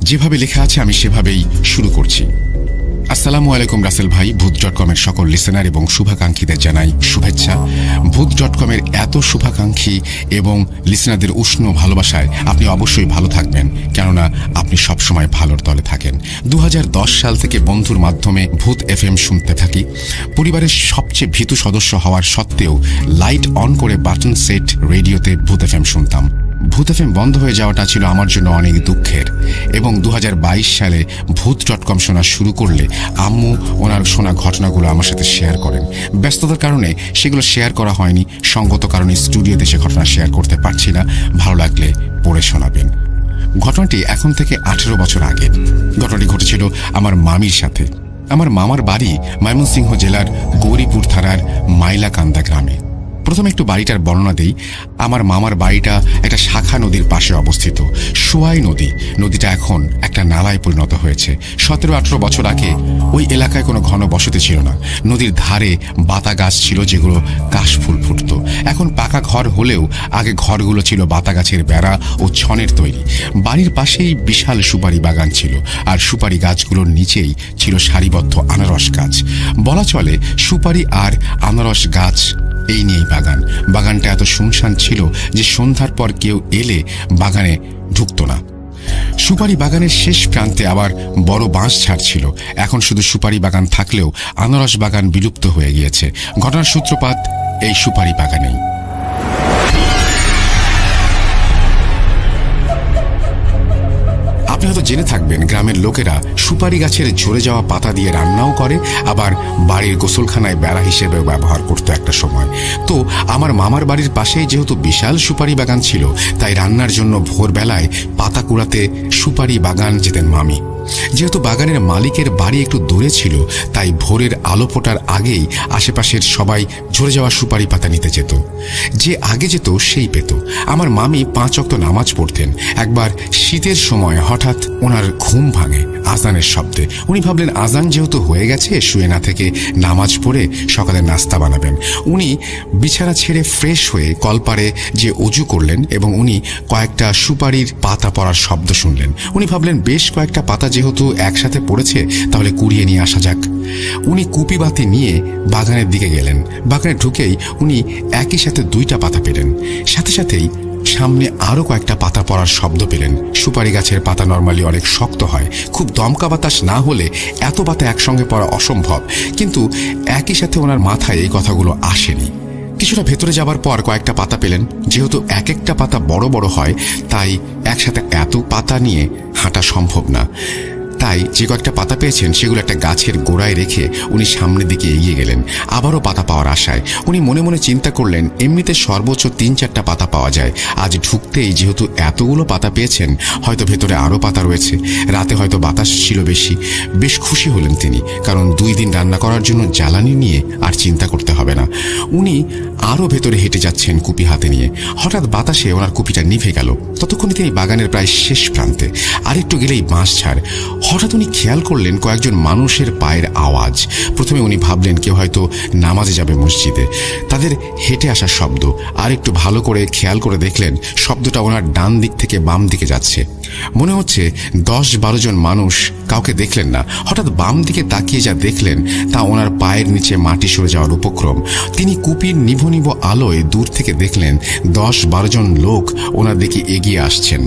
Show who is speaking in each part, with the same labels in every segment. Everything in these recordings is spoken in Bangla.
Speaker 1: যেভাবে লেখা আছে আমি সেভাবেই শুরু করছি। আসসালামু আলাইকুম রাসেল ভাই। ভূত.com-এর সকল লিসেনার এবং শুভাকাঙ্ক্ষীদের জানাই শুভেচ্ছা। ভূত.com-এর এত শুভাকাঙ্ক্ষী এবং লিসেনারদের উষ্ণ ভালোবাসায় আপনি অবশ্যই ভালো থাকবেন, কেননা আপনি সবসময় ভালোর দলে থাকেন। 2010 সাল থেকে বন্ধুর মাধ্যমে ভূত FM শুনতে থাকি। পরিবারের সবচেয়ে ভীতু সদস্য হওয়ার সত্ত্বেও লাইট অন করে বাটন সেট রেডিওতে ভূত FM শুনতাম। ভূত FM বন্ধ হয়ে যাওয়াটা ছিল আমার জন্য অনেক দুঃখের, এবং 2022 সালে ভূত.com শোনা শুরু করলে আম্মু ওনার শোনা ঘটনাগুলো আমার সাথে শেয়ার করেন। ব্যস্ততার কারণে সেগুলো শেয়ার করা হয়নি, সঙ্গত কারণে স্টুডিওতে সে ঘটনা শেয়ার করতে পারছি না। ভালো লাগলে পড়ে শোনাবেন। ঘটনাটি এখন থেকে 18 বছর আগে। ঘটনাটি ঘটেছিল আমার মামির সাথে। আমার মামার বাড়ি ময়মনসিংহ জেলার গৌরীপুর থানার মাইলাকান্দা গ্রামে। প্রথমে একটু বাড়িটার বর্ণনা দেই। আমার মামার বাড়িটা একটা শাখা নদীর পাশে অবস্থিত, সোয়াই নদী। নদীটা এখন একটা নালায় পরিণত হয়েছে। 17-18 বছর আগে ওই এলাকায় কোনো ঘন বসতি ছিল না। নদীর ধারে বাতা গাছ ছিল, যেগুলো কাশফুল ফুটত। এখন পাকা ঘর হলেও আগে ঘরগুলো ছিল বাতা গাছের বেড়া ও ছনের তৈরি। বাড়ির পাশেই বিশাল সুপারি বাগান ছিল, আর সুপারি গাছগুলোর নিচেই ছিল সারিবদ্ধ আনারস গাছ। বলা চলে সুপারি আর আনারস গাছ এই নিয়েই বাগানটা এত শুনশান ছিল যে সন্ধ্যার পর কেউ এলে বাগানে ঢুকত না। সুপারি বাগানের শেষ প্রান্তে আবার বড় বাঁশ ঝাড় ছিল। এখন শুধু সুপারি বাগান থাকলেও আনারস বাগান বিলুপ্ত হয়ে গিয়েছে। ঘটনার সূত্রপাত এই সুপারি বাগানেই। আপনি হয়তো জেনে থাকবেন, গ্রামের লোকেরা সুপারি গাছের ঝরে যাওয়া পাতা দিয়ে রান্নাও করে, আবার বাড়ির গোসলখানায় বেড়া হিসেবেও ব্যবহার করতো একটা সময়। তো আমার মামার বাড়ির পাশেই যেহেতু বিশাল সুপারি বাগান ছিল, তাই রান্নার জন্য ভোরবেলায় পাতা কুড়াতে সুপারি বাগান যেতেন মামি। যেহেতু বাগানের মালিকের বাড়ি একটু দূরে ছিল, তাই ভোরের আলো ফোটার আগেই আশেপাশের সবাই ঝরে যাওয়া সুপারি পাতা নিতে যেত। যে আগে যেত সেই পেত। আমার মামি 5 ওয়াক্ত নামাজ পড়তেন। একবার শীতের সময় হঠাৎ ওনার ঘুম ভাঙে আজানের শব্দে। উনি ভাবলেন আজান যেহেতু হয়ে গেছে, শুয়ে না থেকে নামাজ পড়ে সকালের নাস্তা বানাবেন। উনি বিছানা ছেড়ে ফ্রেশ হয়ে কলপারে যে অজু করলেন, এবং উনি কয়েকটা সুপারির পাতা পড়ার শব্দ শুনলেন। উনি ভাবলেন বেশ কয়েকটা পাতা যেহেতু একসাথে পড়েছে, তাহলে কুড়িয়ে নিয়ে আসা যাক। উনি কুপি বাতি নিয়ে বাগানের দিকে গেলেন। বাগানে ঢুকেই উনি একই সাথে 2টা পাতা পেলেন। সাথে সাথেই সামনে আরো কয়েকটা পাতা পড়ার শব্দ পেলেন। সুপারি গাছের পাতা নর্মালি অনেক শক্ত হয়, খুব দমকা বাতাস না হলে এত পাতা একসঙ্গে পড়া অসম্ভব। কিন্তু একই সাথে ওনার মাথায় এই কথাগুলো আসেনি। কিছুটা ভেতরে যাবার পর কয়েকটা পাতা পেলেন। যেহেতু এক একটা পাতা বড় বড় হয়, তাই একসাথে এত পাতা নিয়ে হাঁটা সম্ভব না। তাই যে কয়েকটা পাতা পেয়েছেন সেগুলো একটা গাছের গোড়ায় রেখে উনি সামনের দিকে এগিয়ে গেলেন, আবারও পাতা পাওয়ার আশায়। উনি মনে মনে চিন্তা করলেন, এমনিতে সর্বোচ্চ 3-4টা পাতা পাওয়া যায়। আজ ঢুকতেই যেহেতু এতগুলো পাতা পেয়েছেন, হয়তো ভেতরে আরও পাতা রয়েছে। রাতে হয়তো বাতাস ছিল বেশি। বেশ খুশি হলেন তিনি, কারণ 2 দিন রান্না করার জন্য জ্বালানি নিয়ে আর চিন্তা করতে হবে না। উনি আরও ভেতরে হেঁটে যাচ্ছেন কুপি হাতে নিয়ে। হঠাৎ বাতাসে ওনার কুপিটা নিভে গেল। ততক্ষণে তিনি বাগানের প্রায় শেষ প্রান্তে। আরেকটু গেলেই বাঁশ ঝাড়। হঠাৎ উনি খেয়াল করলেন কয়েকজন মানুষের পায়ের আওয়াজ। প্রথমে উনি ভাবলেন কেউ হয়তো নামাজে যাবে মসজিদে। তাদের হেঁটে আসার শব্দ। আর একটু ভালো করে খেয়াল করে দেখলেন শব্দটা ওনার ডান দিক থেকে বাম দিকে যাচ্ছে। মনে হচ্ছে 10-12 জন মানুষ। কাউকে দেখলেন না। হঠাৎ বাম দিকে তাকিয়ে যা দেখলেন তা ওনার পায়ের নিচে মাটি সরে যাওয়ার উপক্রম। তিনি কুপির নিভো নিভো আলোয় দূর থেকে দেখলেন 10-12 জন লোক ওনার দিকে এগিয়ে আসছেন।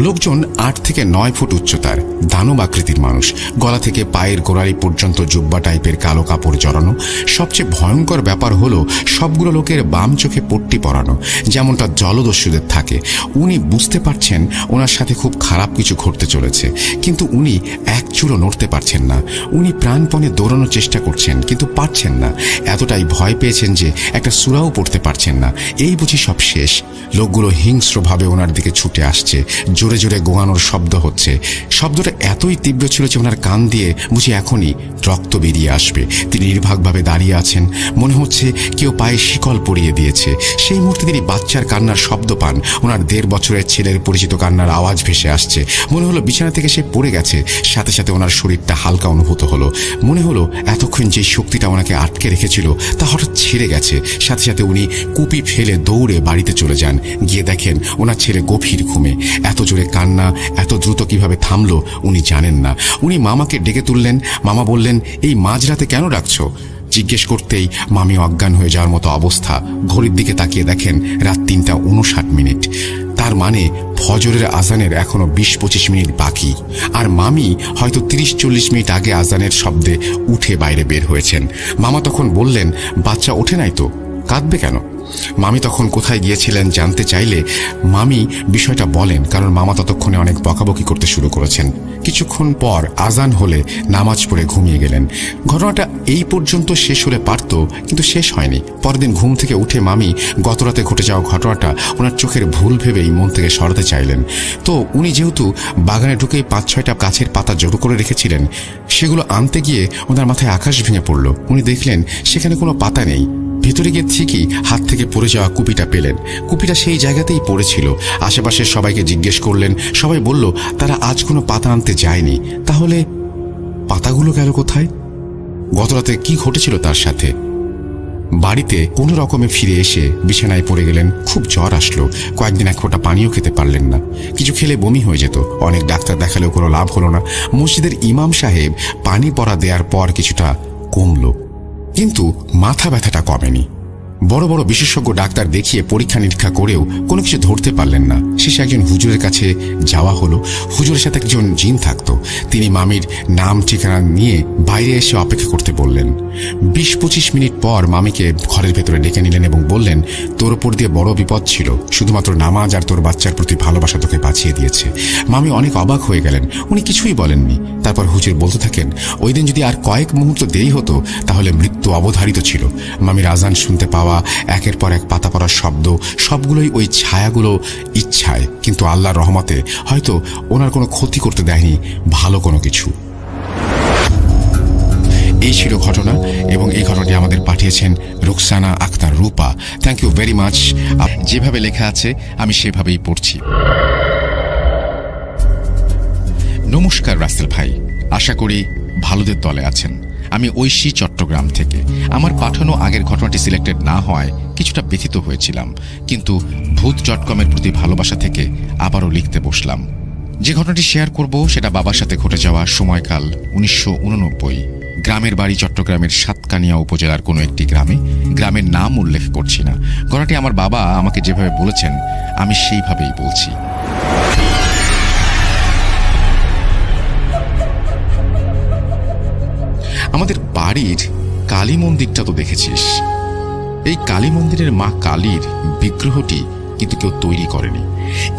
Speaker 1: লোকজন 8 থেকে 9 ফুট উচ্চতার, দানব আকৃতির মানুষ। গলা থেকে পায়ের গোড়ালি পর্যন্ত জুব্বা টাইপের কালো কাপড় জড়ানো। সবচেয়ে ভয়ঙ্কর ব্যাপার হলো সবগুলো লোকের বাম চোখে পট্টি পরানো, যেমনটা জলদস্যুদের থাকে। উনি বুঝতে পারছেন ওনার সাথে খুব খারাপ কিছু ঘটতে চলেছে, কিন্তু উনি এক চুলও নড়তে পারছেন না। উনি প্রাণপণে দৌড়ানোর চেষ্টা করছেন, কিন্তু পারছেন না। এতটাই ভয় পেয়েছেন যে একটা সূরাও পড়তে পারছেন না। এই বুঝি সব শেষ। লোকগুলো হিংস্রভাবে ওনার দিকে ছুটে আসছে। জোরে জোরে গোঙানোর শব্দ হচ্ছে। শব্দটা এতই এতই তীব্র ছিল যে ওনার কান দিয়ে বুঝি এখনই রক্ত বেরিয়ে আসবে। তিনি নির্বাকভাবে দাঁড়িয়ে আছেন, মনে হচ্ছে কেউ পায়ে শিকল পরিয়ে দিয়েছে। সেই মুহূর্তে তিনি বাচ্চার কান্নার শব্দ পান। ওনার 1.5 বছরের ছেলের পরিচিত কান্নার আওয়াজ ভেসে আসছে। মনে হলো বিছানা থেকে সে পড়ে গেছে। সাথে সাথে ওনার শরীরটা হালকা অনুভূত হলো। মনে হলো এতক্ষণ যে শক্তিটা ওনাকে আটকে রেখেছিল তা হঠাৎ ছেড়ে গেছে। সাথে সাথে উনি কুপি ফেলে দৌড়ে বাড়িতে চলে যান। গিয়ে দেখেন ওনার ছেলে গভীর ঘুমে। এত জোরে কান্না এত দ্রুত কিভাবে থামলো উনি জানেন না। উনি মামাকে ডেকে তুললেন। মামা বললেন, এই মাঝরাতে কেন ডাকছো? জিজ্ঞেস করতেই মামি অজ্ঞান হয়ে যাওয়ার মতো অবস্থা। ঘড়ির দিকে তাকিয়ে দেখেন রাত 3:59। তার মানে ফজরের আজানের এখনো 20-25 মিনিট বাকি। আর মামি হয়তো 30-40 মিনিট আগে আজানের শব্দে উঠে বাইরে বের হয়েছেন। মামা তখন বললেন, বাচ্চা ওঠে নাই তো, কাঁদবে কেন? মামি তখন কোথায় গিয়েছিলেন জানতে চাইলে মামি বিষয়টা বলেন, কারণ মামা ততক্ষণে অনেক বকাবকি করতে শুরু করেছেন। কিছুক্ষণ পর আজান হলে নামাজ পড়ে ঘুমিয়ে গেলেন। ঘটনাটা এই পর্যন্ত শেষ হলে পারত, কিন্তু শেষ হয়নি। পরের দিন ঘুম থেকে উঠে মামি গতরাতে ঘটে যাওয়া ঘটনাটা ওনার চোখের ভুল ভেবেই মন থেকে সরাতে চাইলেন। তো উনি যেহেতু বাগানে ঢুকেই 5-6টা গাছের পাতা জড়ো করে রেখেছিলেন, সেগুলো আনতে গিয়ে ওনার মাথায় আকাশ ভেঙে পড়ল। উনি দেখলেন সেখানে কোনো পাতা নেই। ভেতরে গিয়ে ঠিকই হাত থেকে পড়ে যাওয়া কুপিটা পেলেন। কুপিটা সেই জায়গাতেই পড়েছিল। আশেপাশের সবাইকে জিজ্ঞেস করলেন। সবাই বলল তারা আজ কোনো পাতা আনতে যায়নি। তাহলে পাতাগুলো গেল কোথায়? গতরাতে কি ঘটেছিল তার সাথে? বাড়িতে কোনো রকমে ফিরে এসে বিছানায় পড়ে গেলেন। খুব জ্বর আসলো। কয়েকদিন এক ফোঁটা পানিও খেতে পারলেন না। কিছু খেলে বমি হয়ে যেত। অনেক ডাক্তার দেখালেও কোনো লাভ হলো না। মসজিদের ইমাম সাহেব পানি পড়া দেওয়ার পর কিছুটা কমলো, কিন্তু মাথা ব্যথাটা কমেনি। বড় বড় বিশেষজ্ঞ ডাক্তার দেখিয়ে পরীক্ষা নিরীক্ষা করেও কোনো কিছু ধরতে পারলেন না। শেষে একজন হুজুরের কাছে যাওয়া হলো। হুজুরের সাথে একজন জিন থাকতো। তিনি মামির নাম ঠিকানা নিয়ে বাইরে এসে অপেক্ষা করতে বললেন। 20-25 মিনিট পর মামিকে ঘরের ভেতরে ডেকে নিলেন এবং বললেন, তোর ওপর দিয়ে বড় বিপদ ছিল, শুধুমাত্র নামাজ আর তোর বাচ্চার প্রতি ভালোবাসা তোকে বাঁচিয়ে দিয়েছে। মামি অনেক অবাক হয়ে গেলেন। উনি কিছুই বলেননি। তারপর হুজুর বলতে থাকেন, ওই দিন যদি আর কয়েক মুহূর্ত দেরি হতো তাহলে মৃত্যু অবধারিত ছিল। মামির আজান শুনতে পাওয়া, একের পর এক পাতা পড়ার শব্দ, সবগুলোই ওই ছায়াগুলো ইচ্ছায়, কিন্তু আল্লাহর রহমতে হয়তো ওনার কোনো ক্ষতি করতে দেয়নি ভালো কোনো কিছু। এই ছিল ঘটনা, এবং এই ঘটনাটি আমাদের পাঠিয়েছেন Ruksana Akhter Rupa. Thank you very much. যেভাবে লেখা আছে আমি সেভাবেই পড়ছি। নমস্কার রাসেল ভাই, আশা করি ভালোদের দলে আছেন। আমি ঐশী, চট্টগ্রাম থেকে। আমার পাঠানো আগের ঘটনাটি সিলেক্টেড না হওয়ায় কিছুটা ব্যথিত হয়েছিলাম, কিন্তু ভূত.কমের প্রতি ভালোবাসা থেকে আবারও লিখতে বসলাম। যে ঘটনাটি শেয়ার করব সেটা বাবার সাথে ঘটে যাওয়া সময়কাল 1989। গ্রামের বাড়ি চট্টগ্রামের সাতকানিয়া উপজেলার কোনো একটি গ্রামে। গ্রামের নাম উল্লেখ করছি না। ঘটনাটি আমার বাবা আমাকে যেভাবে বলেছেন আমি সেইভাবেই বলছি। আমাদের বাড়ির কালী মন্দিরটা তো দেখেছিস। এই কালী মন্দিরের মা কালীর বিগ্রহটি কিন্তু কেউ তৈরি করেনি।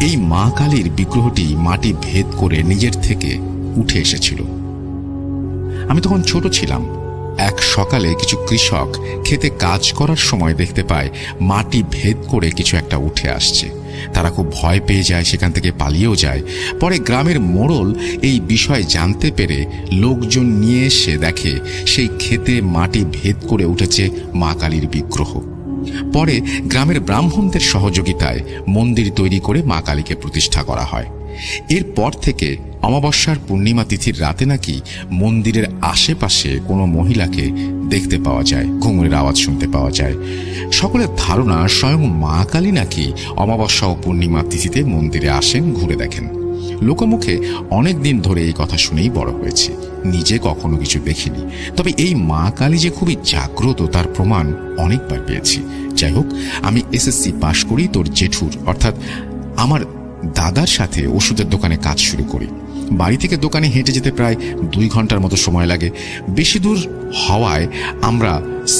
Speaker 1: এই মা কালীর বিগ্রহটি মাটি ভেদ করে নিজের থেকে উঠে এসেছিল। আমি তখন ছোট ছিলাম। এক সকালে কিছু কৃষক খেতে কাজ করার সময় দেখতে পায় মাটি ভেদ করে কিছু একটা উঠে আসছে। তারা খুব ভয় পেয়ে যায়, সেখান থেকে পালিয়েও যায়। পরে গ্রামের মোড়ল এই বিষয় জানতে পেরে লোকজন নিয়ে এসে দেখে সেই ক্ষেতে মাটি ভেদ করে উঠেছে মা কালীর বিগ্রহ। পরে গ্রামের ব্রাহ্মণদের সহযোগিতায় মন্দির তৈরি করে মা কালীকে প্রতিষ্ঠা করা হয়। এরপর থেকে অমাবস্যার পূর্ণিমা তিথির রাতে নাকি মন্দিরের আশেপাশে কোনো মহিলাকে দেখতে পাওয়া যায়, ঘুঙুরের আওয়াজ শুনতে পাওয়া যায়। সকলের ধারণা স্বয়ং মা কালী নাকি অমাবস্যা ও পূর্ণিমা তিথিতে মন্দিরে আসেন, ঘুরে দেখেন। লোকমুখে অনেক দিন ধরে এই কথা শুনেই বড় হয়েছে, নিজে কখনো কিছু দেখিনি। তবে এই মা কালী যে খুবই জাগ্রত তার প্রমাণ অনেকবার পেয়েছি। যাই হোক, আমি এসএসসি পাশ করি তোর জেঠুর অর্থাৎ আমার দাদার সাথে ওষুধের দোকানে কাজ শুরু করি। বাড়ি থেকে দোকানে হেঁটে যেতে প্রায় 2 ঘন্টার মতো সময় লাগে। বেশি দূর হওয়ায় আমরা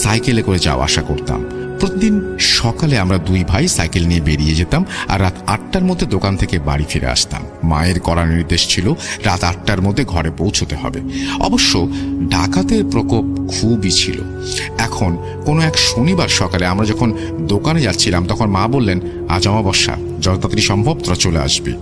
Speaker 1: সাইকেলে করে যাওয়া আসা করতাম। প্রতিদিন সকালে আমরা 2 ভাই সাইকেল নিয়ে বেরিয়ে যেতাম আর রাত 8টার মধ্যে দোকান থেকে বাড়ি ফিরে আসতাম। মায়ের কড়া নির্দেশ ছিল রাত 8টার মধ্যে ঘরে পৌঁছতে হবে। অবশ্য ডাকাতের প্রকোপ খুবই ছিল। এখন কোনো এক শনিবার সকালে আমরা যখন দোকানে যাচ্ছিলাম তখন মা বললেন, আজ অমাবস্যা, যত তাড়াতাড়ি সম্ভব তোরা চলে আসবি।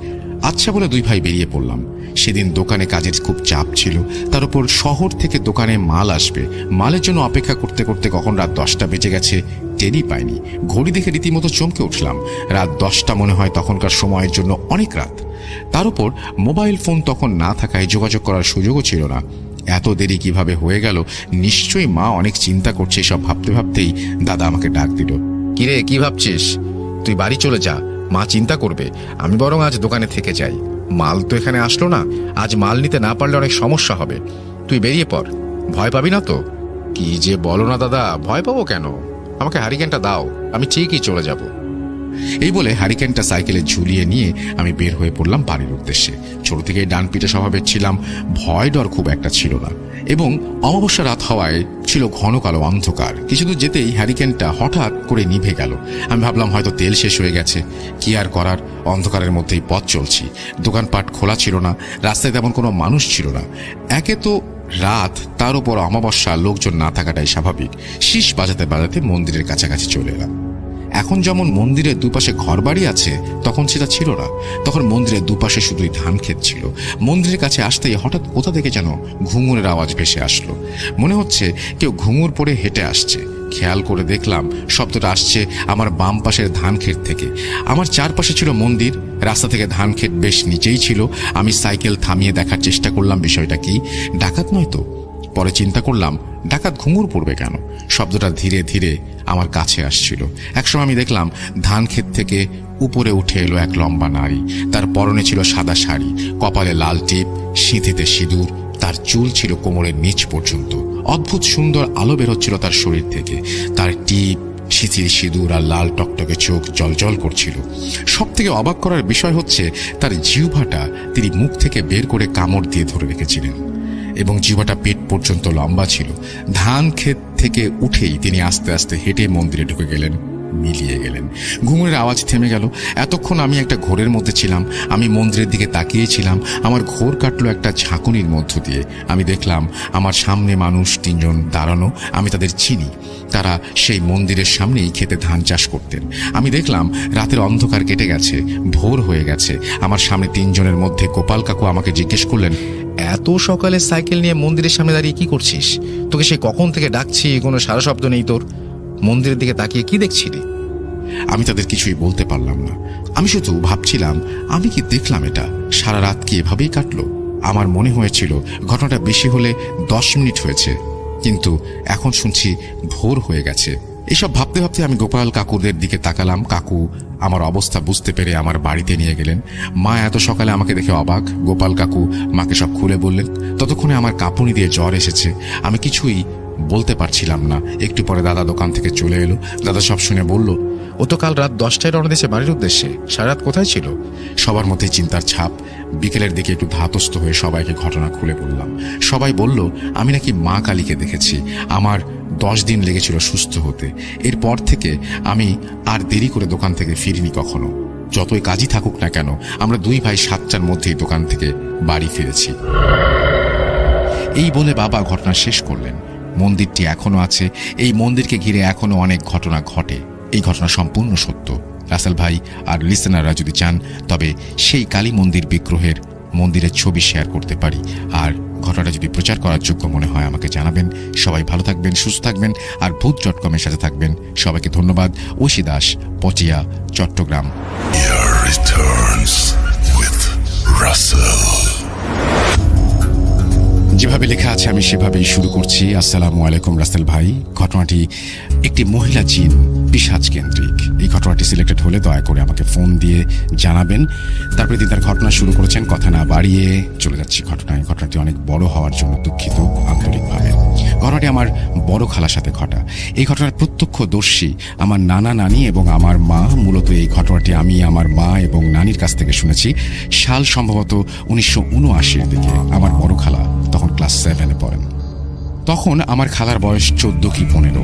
Speaker 1: আচ্ছা বলে দুই ভাই বেরিয়ে পড়লাম। সেদিন দোকানে কাজের খুব চাপ ছিল, তার উপর শহর থেকে দোকানে মাল আসবে। মালের জন্য অপেক্ষা করতে করতে কখন রাত 10টা বেজে গেছে টেরই পাইনি। ঘড়ি দেখে রীতিমতো চমকে উঠলাম। রাত 10টা মনে হয় তখনকার সময়ের জন্য অনেক রাত। তার উপর মোবাইল ফোন তখন না থাকায় যোগাযোগ করার সুযোগও ছিল না। এত দেরি কিভাবে হয়ে গেল, নিশ্চয়ই মা অনেক চিন্তা করছে। সব ভাবতে ভাবতেই দাদা আমাকে ডাক দিল। কিরে, কি ভাবছিস? তুই বাড়ি চলে যা, মা চিন্তা করবে। আমি বরং আজ দোকানে থেকে যাই। মাল তো এখানে আসলো না, আজ মাল নিতে না পারলে অনেক সমস্যা হবে। তুই বেরিয়ে পড়, ভয় পাবি না তো? কি যে বলো না দাদা, ভয় পাবো কেন? আমাকে হারিকেনটা দাও, আমি ঠিকই চলে যাব। এই বলে হারিকেনটা সাইকেলে ঝুলিয়ে নিয়ে আমি বের হয়ে পড়লাম বাড়ির উদ্দেশ্যে। ছোট থেকেই ডান পিঠে স্বভাবের ছিলাম, ভয় ডর খুব একটা ছিল না। এবং অমাবস্যা রাত হওয়ায় ছিল ঘন কালো অন্ধকার। কিছু দূর যেতেই হ্যারিকেনটা হঠাৎ করে নিভে গেল। আমি ভাবলাম হয়তো তেল শেষ হয়ে গেছে। কি আর করার, অন্ধকারের মধ্যেই পথ চলছি। দোকানপাট খোলা ছিল না, রাস্তায় তেমন কোনো মানুষ ছিল না। একে তো রাত, তার উপর অমাবস্যা, লোকজন না থাকাটাই স্বাভাবিক। শীষ বাজাতে বাজাতে মন্দিরের কাছাকাছি চলে এলাম। এখন যেমন মন্দিরের দুপাশে ঘরবাড়ি আছে, তখন সেটা ছিল না। তখন মন্দিরের দুপাশে শুধুই ধান ক্ষেত ছিল। মন্দিরের কাছে আসতেই হঠাৎ কোথা থেকে যেন ঘুঙুরের আওয়াজ ভেসে আসলো। মনে হচ্ছে কেউ ঘুঙুর পরে হেঁটে আসছে। খেয়াল করে দেখলাম শব্দটা আসছে আমার বাম পাশের ধান ক্ষেত থেকে। আমার চারপাশে ছিল মন্দির, রাস্তা থেকে ধান ক্ষেত বেশ নিচেই ছিল। আমি সাইকেল থামিয়ে দেখার চেষ্টা করলাম বিষয়টা কি। ডাকাত নয় তো? পরে চিন্তা করলাম ডাকাত ঘুঙুর পড়বে কেন? শব্দটা ধীরে ধীরে আমার কাছে আসছিল। একসময় আমি দেখলাম ধান ক্ষেত থেকে উপরে উঠে এলো এক লম্বা নারী। তার পরনে ছিল সাদা শাড়ি, কপালে লাল টিপ, সিঁথিতে সিঁদুর। তার চুল ছিল কোমরের নিচ পর্যন্ত। অদ্ভুত সুন্দর আলো বেরোচ্ছিল তার শরীর থেকে। তার টিপ, সিঁথির সিঁদুর আর লাল টকটকে চোখ জলজল করছিল। সব থেকে অবাক করার বিষয় হচ্ছে তার জিহ্বাটা তিনি মুখ থেকে বের করে কামড় দিয়ে ধরে রেখেছিলেন এবং জিহ্বাটা পেট পর্যন্ত লম্বা ছিল। ধান ক্ষেত থেকে উঠেই তিনি আস্তে আস্তে হেঁটে মন্দিরে ঢুকে গেলেন, মিলিয়ে গেলেন। ঘুঙুরের আওয়াজ থেমে গেল। এতক্ষণ আমি একটা ঘোরের মধ্যে ছিলাম। আমি মন্দিরের দিকে তাকিয়েছিলাম। আমার ঘোর কাটলো একটা ঝাঁকুনির মধ্য দিয়ে। আমি দেখলাম আমার সামনে মানুষ 3 জন দাঁড়ানো। আমি তাদের চিনি। তারা সেই মন্দিরের সামনেই খেতে ধান চাষ করতেন। আমি দেখলাম রাতের অন্ধকার কেটে গেছে, ভোর হয়ে গেছে। আমার সামনে 3 জনের মধ্যে গোপাল কাকু আমাকে জিজ্ঞেস করলেন, এত সকালে সাইকেল নিয়ে মন্দিরের সামনে দাঁড়িয়ে কি করছিস? তোকে সে কখন থেকে ডাকছি, কোনো সারা শব্দ নেই তোর। মন্দিরের দিকে তাকিয়ে কি দেখছিলি? আমি তাদের কিছুই বলতে পারলাম না। আমি শুধু ভাবছিলাম আমি কি দেখলাম এটা? সারা রাত কি এভাবেই কাটলো? আমার মনে হয়েছিল ঘটনাটা বেশি হলে 10 মিনিট হয়েছে, কিন্তু এখন শুনছি ভোর হয়ে গেছে। এসব ভাবতে ভাবতে আমি গোপাল কাকুদের দিকে তাকালাম। কাকু আমার অবস্থা বুঝতে পেরে আমার বাড়িতে নিয়ে গেলেন। মা এত সকালে আমাকে দেখে অবাক। গোপাল কাকু মাকে সব খুলে বললেন। ততক্ষণে আমার কাঁপুনি দিয়ে জ্বর এসেছে। আমি কিছুই বলতে পারছিলাম না। একটু পরে দাদা দোকান থেকে চলে এলো। দাদা সব শুনে বলল, ও তো কাল রাত 10টায় রওনা দিয়েছে বাড়ির উদ্দেশ্যে। সারা রাত কোথায় ছিল? সবার মধ্যে চিন্তার ছাপ। বিকেলের দিকে একটু ধাতস্থ হয়ে সবাইকে ঘটনা খুলে বললাম। সবাই বলল আমি নাকি মা কালীকে দেখেছি। আমার 10 দিন লেগেছিল সুস্থ হতে। এরপর থেকে আমি আর দেরি করে দোকান থেকে ফিরিনি কখনো। যতই কাজই থাকুক না কেন, আমরা 2 ভাই 7টার মধ্যেই দোকান থেকে বাড়ি ফিরেছি। এই বলে বাবা ঘটনা শেষ করলেন। মন্দিরটি এখনো আছে। এই মন্দিরকে ঘিরে এখনো অনেক ঘটনা ঘটে। এই ঘটনা সম্পূর্ণ সত্য। রাসেল ভাই আর লিসেনাররা যদি চান তবে সেই কালী মন্দির বিগ্রহের মন্দিরের ছবি শেয়ার করতে পারি। আর ঘটনাটা যদি প্রচার করার যোগ্য মনে হয় আমাকে জানাবেন। সবাই ভালো থাকবেন, সুস্থ থাকবেন আর ভূত.com-এর সাথে থাকবেন। সবাইকে ধন্যবাদ। ঐশী দাস, পটিয়া, চট্টগ্রাম। যেভাবে লেখা আছে আমি সেভাবেই শুরু করছি। আসসালামু আলাইকুম রাসেল ভাই। ঘটনাটি একটি মহিলা জিন পিশাচ কেন্দ্রিক। এই ঘটনাটি সিলেক্টেড হলে দয়া করে আমাকে ফোন দিয়ে জানাবেন। তারপরে তিনি তার ঘটনা শুরু করেছেন। কথা না বাড়িয়ে চলে যাচ্ছি ঘটনায়। ঘটনাটি অনেক বড় হওয়ার জন্য দুঃখিত আন্তরিকভাবে। ঘটনাটি আমার বড় খালার সাথে ঘটা। এই ঘটনার প্রত্যক্ষদর্শী আমার নানা নানি এবং আমার মা। মূলত এই ঘটনাটি আমি আমার মা এবং নানির কাছ থেকে শুনেছি। সাল সম্ভবত 1979-এর দিকে। আমার বড় খালা তখন ক্লাস 7-এ পড়েন। তখন আমার খালার বয়স 14 কি 15।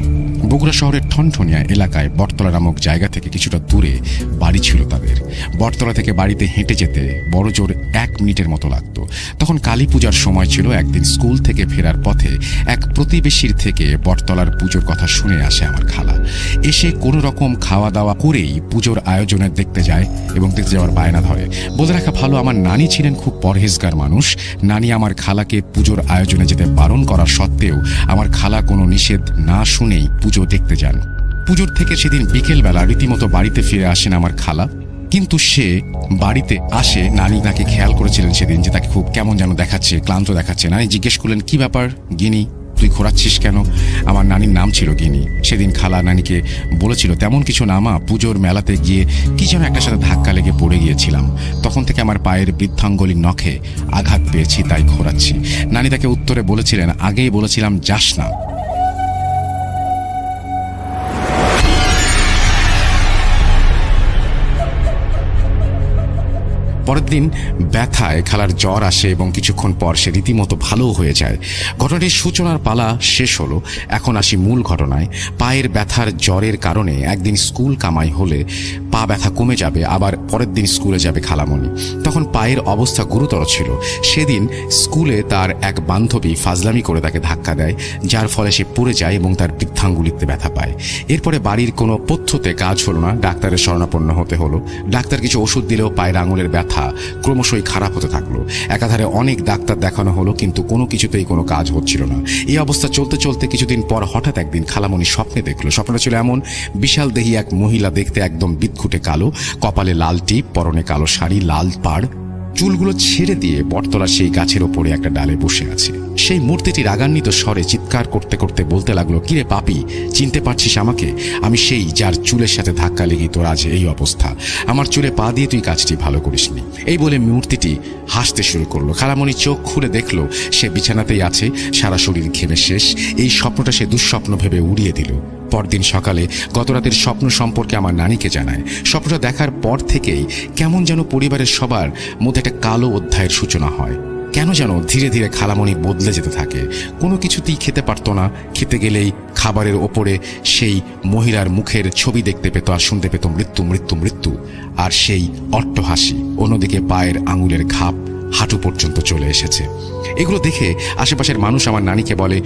Speaker 1: বগুড়া শহরের ঠনঠনিয়া এলাকায় বটতলা নামক জায়গা থেকে কিছুটা দূরে বাড়ি ছিল তাদের। বটতলা থেকে বাড়িতে হেঁটে যেতে বড় জোর 1 মিনিটের মতো লাগতো। তখন কালী পূজার সময় ছিল। একদিন স্কুল থেকে ফেরার পথে এক প্রতিবেশীর থেকে বটতলার পুজোর কথা শুনে আসে আমার খালা। এসে কোনো রকম খাওয়া দাওয়া করেই পুজোর আয়োজনে দেখতে যায় এবং দেখতে যাওয়ার বায়না ধরে। বলে রাখা ভালো, আমার নানি ছিলেন খুব পরহেজগার মানুষ। নানি আমার খালাকে পুজোর আয়োজনে যেতে বারণ করার সত্ত্বেও আমার খালা কোনো নিষেধ না শুনেই পুজো দেখতে যান। পুজোর থেকে সেদিন বিকেলবেলা রীতিমতো বাড়িতে ফিরে আসেন আমার খালা। কিন্তু সে বাড়িতে আসে, নানি তাকে খেয়াল করেছিলেন সেদিন যে তাকে খুব কেমন যেন দেখাচ্ছে, ক্লান্ত দেখাচ্ছে। নানি জিজ্ঞেস করলেন, কি ব্যাপার গিনি, তুই ঘোরাচ্ছিস কেন? আমার নানির নাম ছিল গিনি। সেদিন খালা নানিকে বলেছিল, তেমন কিছু না মা, পুজোর মেলাতে গিয়ে কি যেন একটা সাথে ধাক্কা লেগে পড়ে গিয়েছিলাম, তখন থেকে আমার পায়ের বৃদ্ধাঙ্গুলির নখে আঘাত পেয়েছি, তাই ঘোরাচ্ছি। নানি তাকে উত্তরে বলেছিলেন, আগেই বলেছিলাম যাস না। পরের দিন ব্যথায় খালার জ্বর আসে এবং কিছুক্ষণ পর সে রীতিমতো ভালো হয়ে যায়। ঘটনাটির সূচনার পালা শেষ হলো। এখন আসি মূল ঘটনায়। পায়ের ব্যথার জ্বরের কারণে একদিন স্কুল কামাই হলে পা ব্যথা কমে যাবে, আবার পরের দিন স্কুলে যাবে খালামণি। তখন পায়ের অবস্থা গুরুতর ছিল। সেদিন স্কুলে তার এক বান্ধবী ফাজলামি করে তাকে ধাক্কা দেয়, যার ফলে সে পড়ে যায় এবং তার বৃদ্ধাঙ্গুলিতে ব্যথা পায়। এরপরে বাড়ির কোনো পথ্যতে কাজ হলো না, ডাক্তারের শরণাপন্ন হতে হলো। ডাক্তার কিছু ওষুধ দিলেও পায়ের আঙুলের ব্যথা ক্রমশই খারাপ হতে থাকলো। একাধারে অনেক ডাক্তার দেখানো হলো, কিন্তু কোনো কিছুতেই কোনো কাজ হচ্ছিল না। এই অবস্থা চলতে চলতে কিছুদিন পর হঠাৎ একদিন খালামণি স্বপ্নে দেখলো। স্বপ্নটা ছিল এমন, বিশাল দেহী এক মহিলা, দেখতে একদম বিদঘুটে কালো, কপালে লাল টিপ, পরনে কালো শাড়ি, লাল পাড়, চুলগুলো ছেড়ে দিয়ে বটতলার সেই গাছের ওপরে একটা ডালে বসে আছে। সেই মূর্তিটি রাগান্বিত স্বরে চিৎকার করতে করতে বলতে লাগলো, কিরে পাপী, চিনতে পারছিস আমাকে? আমি সেই যার চুলের সাথে ধাক্কা লেগে তোর আজ এই অবস্থা। আমার চুলে পা দিয়ে তুই কাজটি ভালো করিসনি। এই বলে মূর্তিটি হাসতে শুরু করলো। খালামণি চোখ খুলে দেখলো সে বিছানাতেই আছে, সারা শরীর ঘেমে শেষ। এই স্বপ্নটা সে দুঃস্বপ্ন ভেবে উড়িয়ে দিল। পরদিন সকালে গত রাতের স্বপ্ন সম্পর্কে আমার নানিকে জানায়। স্বপ্নটা দেখার পর থেকেই কেমন যেন পরিবারের সবার মধ্যে একটা কালো অধ্যায়ের সূচনা হয়। কেন যেন ধীরে ধীরে খালামণি বদলে যেতে থাকে। কোনো কিছুতেই খেতে পারতো না। খেতে গেলেই খাবারের ওপরে সেই মহিলার মুখের ছবি দেখতে পেত আর শুনতে পেত মৃত্যু মৃত্যু মৃত্যু, আর সেই অট্টহাসি। অন্যদিকে পায়ের আঙুলের ঘাপ হাঁটু পর্যন্ত চলে এসেছে। এগুলো দেখে আশেপাশের মানুষ আমার নানিকে বলে,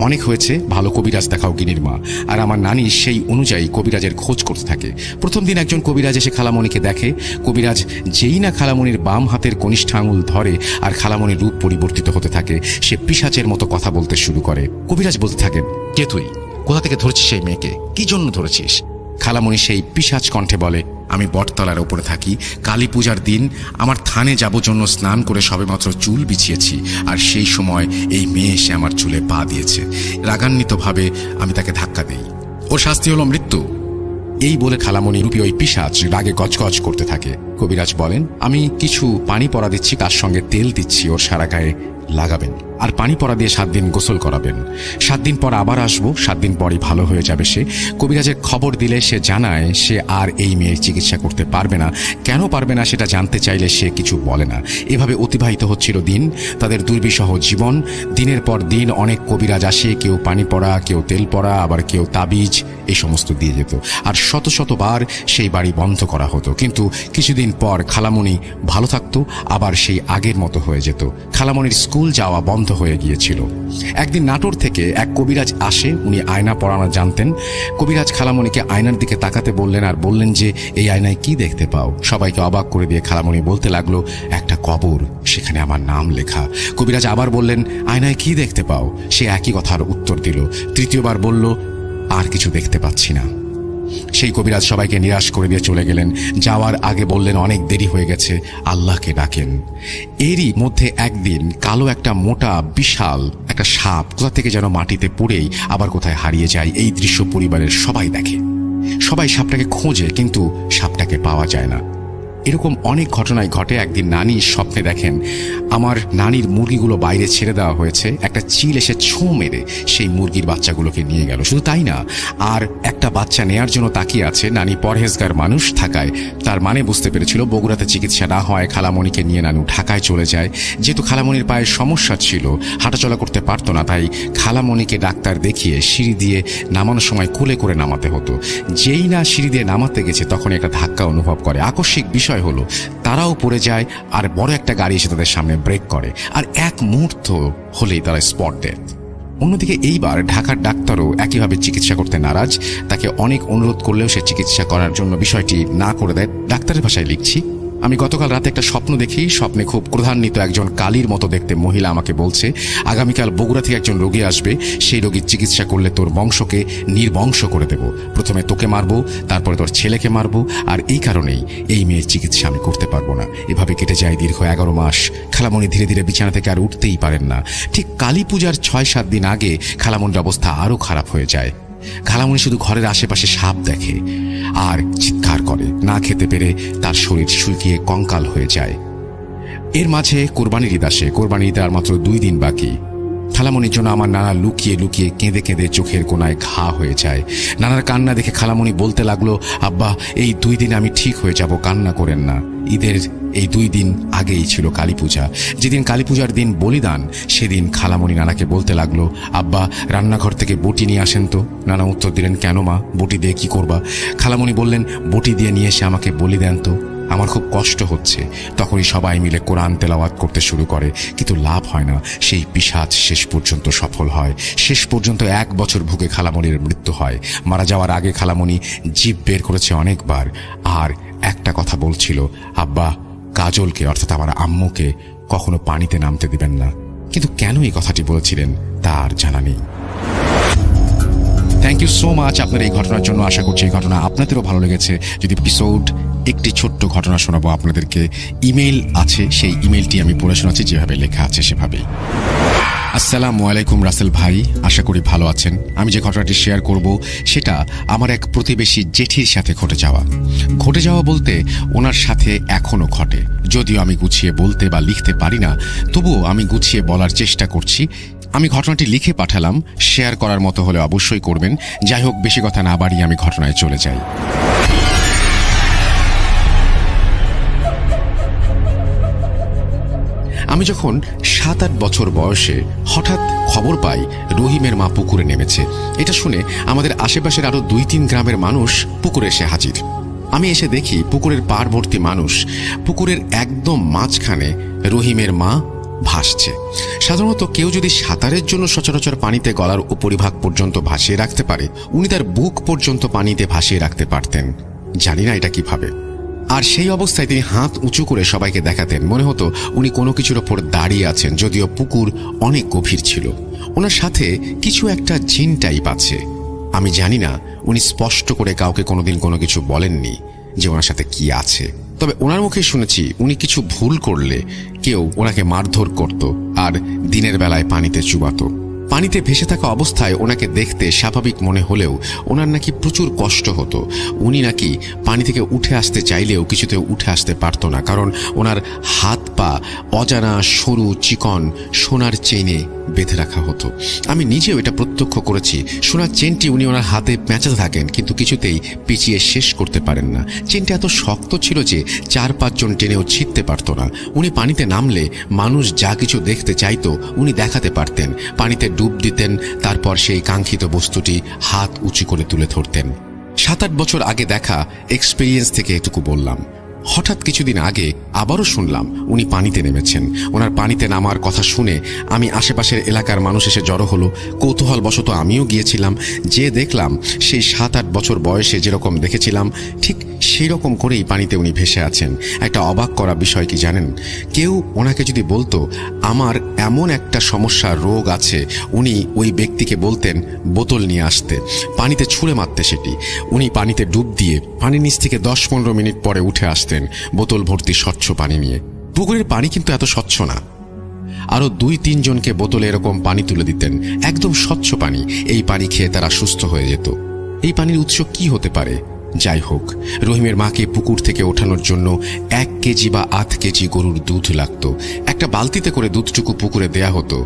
Speaker 1: অনেক হয়েছে, ভালো কবিরাজ দেখাও গিনির মা। আর আমার নানি সেই অনুযায়ী কবিরাজের খোঁজ করতে থাকে। প্রথম দিন একজন কবিরাজ এসে খালামণিকে দেখে। কবিরাজ যেই না খালামণির বাম হাতের কনিষ্ঠ আঙুল ধরে আর খালামণির রূপ পরিবর্তিত হতে থাকে, সে পিশাচের মতো কথা বলতে শুরু করে। কবিরাজ বলতে থাকেন, কে তুই? কোথা থেকে ধরেছিস সেই মেয়েকে? কি জন্য ধরেছিস? খালামণি সেই পিশাচ কণ্ঠে বলে, আমি বটতলার ওপরে থাকি। কালী পূজার দিন আমার থানে যাব জন্য স্নান করে সবেমাত্র চুল বিছিয়েছি, আর সেই সময় এই মেয়ে এসে আমার চুলে পা দিয়েছে। রাগান্বিতভাবে আমি তাকে ধাক্কা দিই। ওর শাস্তি হলো মৃত্যু। এই বলে খালামণি রূপী ওই পিশাচ রাগে গজগজ করতে থাকে। কবিরাজ বলেন, আমি কিছু পানি পরা দিচ্ছি, তার সঙ্গে তেল দিচ্ছি, ওর সারা গায়ে লাগাবেন, আর পানি পরা দিয়ে 7 দিন গোসল করাবেন। 7 দিন পর আবার আসবো, 7 দিন পরই ভালো হয়ে যাবে সে। কবিরাজের খবর দিলে সে জানায় সে আর এই মেয়ের চিকিৎসা করতে পারবে না। কেন পারবে না সেটা জানতে চাইলে সে কিছু বলে না। এভাবে অতিবাহিত হচ্ছিল দিন, তাদের দুর্বিষহ জীবন। দিনের পর দিন অনেক কবিরাজ আসে, কেউ পানি পড়া, কেউ তেল পড়া, আবার কেউ তাবিজ, এই সমস্ত দিয়ে যেত। আর শত শতবার সেই বাড়ি বন্ধ করা হতো। কিন্তু কিছুদিন পর খালামণি ভালো থাকতো, আবার সেই আগের মতো হয়ে যেত। খালামণির স্কুল যাওয়া বন্ধ হয়ে গিয়েছিল। একদিন নাটোর থেকে এক কবিরাজ আসে, উনি আয়না পড়ানো জানতেন। কবিরাজ খালামণিকে আয়নার দিকে তাকাতে বললেন, আর বললেন যে এই আয়নায় কি দেখতে পাও? সবাইকে অবাক করে দিয়ে খালামণি বলতে লাগলো, একটা কবর, সেখানে আমার নাম লেখা। কবিরাজ আবার বললেন, আয়নায় কি দেখতে পাও? সে একই কথার উত্তর দিল। তৃতীয়বার বলল, আর কিছু দেখতে পাচ্ছি না। সেই কবিরাজ সবাইকে নিরাশ করে দিয়ে চলে গেলেন। যাওয়ার আগে বললেন, অনেক দেরি হয়ে গেছে, আল্লাহকে ডাকেন। এরই মধ্যে একদিন কালো একটা মোটা বিশাল একটা সাপ কোথা থেকে যেন মাটিতে পড়েই আবার কোথায় হারিয়ে যায়। এই দৃশ্য পরিবারের সবাই দেখে। সবাই সাপটাকে খোঁজে, কিন্তু সাপটাকে পাওয়া যায় না। এরকম অনেক ঘটনাই ঘটে। একদিন নানি স্বপ্নে দেখেন আমার নানির মুরগিগুলো বাইরে ছেড়ে দেওয়া হয়েছে। একটা চিল এসে ছোঁ মেরে সেই মুরগির বাচ্চাগুলোকে নিয়ে গেল। শুধু তাই না, আর একটা বাচ্চা নেয়ার জন্য তাকিয়ে আছে। নানি পরহেজগার মানুষ থাকায় তার মানে বুঝতে পেরেছিল বগুড়াতে চিকিৎসা না হয় খালামণিকে নিয়ে নানু ঢাকায় চলে যায়। যেহেতু খালামণির পায়ে সমস্যা ছিল, হাঁটাচলা করতে পারতো না, তাই খালামণিকে ডাক্তার দেখিয়ে সিঁড়ি দিয়ে নামানোর সময় কোলে করে নামাতে হতো। যেই না সিঁড়ি দিয়ে নামাতে গেছে, তখন একটা ধাক্কা অনুভব করে। আকস্মিক বিষয় বিষয় হলো তারাও পড়ে যায়, আর বড় একটা গাড়ি এসে তাদের সামনে ব্রেক করে, আর এক মুহূর্ত হলেই তারা স্পট ডেথ। অন্যদিকে এইবার ঢাকার ডাক্তারও একইভাবে চিকিৎসা করতে নারাজ। তাকে অনেক অনুরোধ করলেও সে চিকিৎসা করার জন্য বিষয়টি না করে দেয়। ডাক্তারের ভাষায় লিখছি, আমি গতকাল রাতে একটা স্বপ্ন দেখি। স্বপ্নে খুব ক্রোধান্বিত একজন কালীর মতো দেখতে মহিলা আমাকে বলছে, আগামীকাল বগুড়া থেকে একজন রোগী আসবে, সেই রোগীর চিকিৎসা করলে তোর বংশকে নির্বংশ করে দেব। প্রথমে তোকে মারবো, তারপরে তোর ছেলেকে মারবো, আর এই কারণেই এই মেয়ের চিকিৎসা আমি করতে পারবো না। এভাবে কেটে যায় দীর্ঘ 11 মাস। খালামণি ধীরে ধীরে বিছানা থেকে আর উঠতেই পারেন না। ঠিক কালী পূজার 6-7 দিন আগে খালামণির অবস্থা আরও খারাপ হয়ে যায়। খালামণি শুধু ঘরের আশেপাশে সাপ দেখে আর চিৎকার করে। না খেতে পেরে তার শরীর শুকিয়ে কঙ্কাল হয়ে যায়। এর মাঝে কোরবানির ঈদ আসে। কোরবানির ঈদ আর মাত্র 2 দিন বাকি। খালামণির জন্য আমার নানা লুকিয়ে লুকিয়ে কেঁদে কেঁদে চোখের কোনায় ঘা হয়ে যায়। নানার কান্না দেখে খালামণি বলতে লাগলো, আব্বা, এই 2 দিন আমি ঠিক হয়ে যাব, কান্না করেন না। ঈদের এই 2 দিন আগেই ছিল কালী পূজা। যেদিন কালী পূজার দিন বলিদান, সেদিন খালামণি নানাকে বলতে লাগলো, আব্বা, রান্নাঘর থেকে বটি নিয়ে আসেন তো। নানা উত্তর দিলেন, কেন মা, বটি দিয়ে কি করবা? খালামণি বললেন, বটি দিয়ে নিয়ে এসে আমাকে বলি দেন তো, আমার খুব কষ্ট হচ্ছে। তখনই সবাই মিলে কোরআন তেলাওয়াত করতে শুরু করে, কিন্তু লাভ হয় না। সেই পিশাচ শেষ পর্যন্ত সফল হয়। শেষ পর্যন্ত 1 বছর ভুগে খালামণির মৃত্যু হয়। মারা যাওয়ার আগে খালামণি জিভ বের করেছে অনেকবার, আর একটা কথা বলছিল, আব্বা, কাজলকে অর্থাৎ আমার আম্মুকে কখনো পানিতে নামতে দিবেন না। কিন্তু কেন এই কথাটি বলেছিলেন তার জানা নেই। থ্যাংক ইউ সো মাচ আপনার এই ঘটনার জন্য। আশা করছি এই ঘটনা আপনাদেরও ভালো লেগেছে। যদি এপিসোড একটি ছোট্ট ঘটনা শোনাবো আপনাদেরকে। ইমেইল আছে, সেই ইমেইলটি আমি পড়ে শোনাচ্ছি যেভাবে লেখা আছে সেভাবেই। আসসালামু আলাইকুম রাসেল ভাই, আশা করি ভালো আছেন। আমি যে ঘটনাটি শেয়ার করব সেটা আমার এক প্রতিবেশী জেঠির সাথে ঘটে যাওয়া বলতে ওনার সাথে এখনো ঘটে। যদিও আমি গুছিয়ে বলতে বা লিখতে পারি না, তবুও আমি গুছিয়ে বলার চেষ্টা করছি। আমি ঘটনাটি লিখে পাঠালাম, শেয়ার করার মতো হলে অবশ্যই করবেন। যাই হোক, বেশি কথা না বাড়িয়ে আমি ঘটনায় চলে যাই। আমি যখন 7-8 বছর বয়সে হঠাৎ খবর পাই রহিমের মা পুকুরে নেমেছে। এটা শুনে আমাদের আশেপাশের আরো 2-3 গ্রামের মানুষ পুকুরে এসে হাজির। আমি এসে দেখি পুকুরের পাড় ভর্তি মানুষ। পুকুরের একদম মাঝখানে রহিমের মা ভাসছে। সাধারণত কেউ যদি সাঁতারের জন্য সচরাচর পানিতে গলার উপরিভাগ পর্যন্ত ভাসিয়ে রাখতে পারে, উনি তার বুক পর্যন্ত পানিতে ভাসিয়ে রাখতে পারতেন। জানি না এটা কিভাবে। আর সেই অবস্থায় তিনি হাত উঁচু করে সবাইকে দেখাতেন। মনে হতো উনি কোনো কিছুর ওপর দাঁড়িয়ে আছেন, যদিও পুকুর অনেক গভীর ছিল। ওনার সাথে কিছু একটা জিন টাইপ আছে। আমি জানি না, উনি স্পষ্ট করে কাউকে কোনোদিন কোনো কিছু বলেননি যে ওনার সাথে কি আছে। তবে ওনার মুখে শুনেছি উনি কিছু ভুল করলে কেউ ওনাকে মারধর করত আর দিনের বেলায় পানিতে চুবাতো। পানিতে ভেসে থাকা অবস্থায় ওনাকে দেখতে স্বাভাবিক মনে হলেও ওনার নাকি প্রচুর কষ্ট হতো। উনি নাকি পানি থেকে উঠে আসতে চাইলেও কিছুতেও উঠে আসতে পারত না, কারণ ওনার হাত পা অজানা সরু চিকন সোনার চেইনে বেঁধে রাখা হতো। আমি নিজেও এটা প্রত্যক্ষ করেছি। সোনার চেনটি উনি ওনার হাতে পেঁচাতে থাকেন, কিন্তু কিছুতেই পেঁচিয়ে শেষ করতে পারেন না। চেনটা এত শক্ত ছিল যে 4-5 জন টেনেও ছিঁড়তে পারত না। উনি পানিতে নামলে মানুষ যা কিছু দেখতে চাইতো উনি দেখাতে পারতেন। পানিতে ডুব দিতেন, তারপর সেই কাঙ্ক্ষিত বস্তুটি হাত উঁচু করে তুলে ধরতেন। 7-8 বছর আগে দেখা এক্সপেরিয়েন্স থেকে এটুকু বললাম। হঠাৎ কিছুদিন আগে আবারও শুনলাম উনি পানিতে নেমেছেন। ওনার পানিতে নামার কথা শুনে আমি আশেপাশের এলাকার মানুষ এসে জড়ো হলো। কৌতূহলবশত আমিও গিয়েছিলাম। যে দেখলাম সেই 7-8 বছর বয়সে যেরকম দেখেছিলাম ঠিক সেই রকম করেই পানিতে উনি ভেসে আছেন। একটা অবাক করা বিষয় কি জানেন? কেউ ওনাকে যদি বলতো আমার এমন একটা সমস্যা রোগ আছে, উনি ওই ব্যক্তিকে বলতেন বোতল নিয়ে আসতে, পানিতে ছুঁড়ে মারতে সেটি। উনি পানিতে ডুব দিয়ে পানির নিচ থেকে 10-15 মিনিট পরে উঠে আসতেন বোতল ভর্তি স্বচ্ছ পানি নিয়ে। পুকুরের পানি কিন্তু এত স্বচ্ছ না। আরো 2-3 জনকে বোতলে এরকম পানি তুলে দিতেন, একদম স্বচ্ছ পানি। এই পানি খেয়ে তারা সুস্থ হয়ে যেত। এই পানির উৎস কি হতে পারে? যাই হোক, রহিমের মাকে পুকুর থেকে ওঠানোর জন্য 1 কেজি বা 8 কেজি গরুর দুধ লাগত। একটা বালতিতে করে দুধটুকু পুকুরে দেয়া হতো,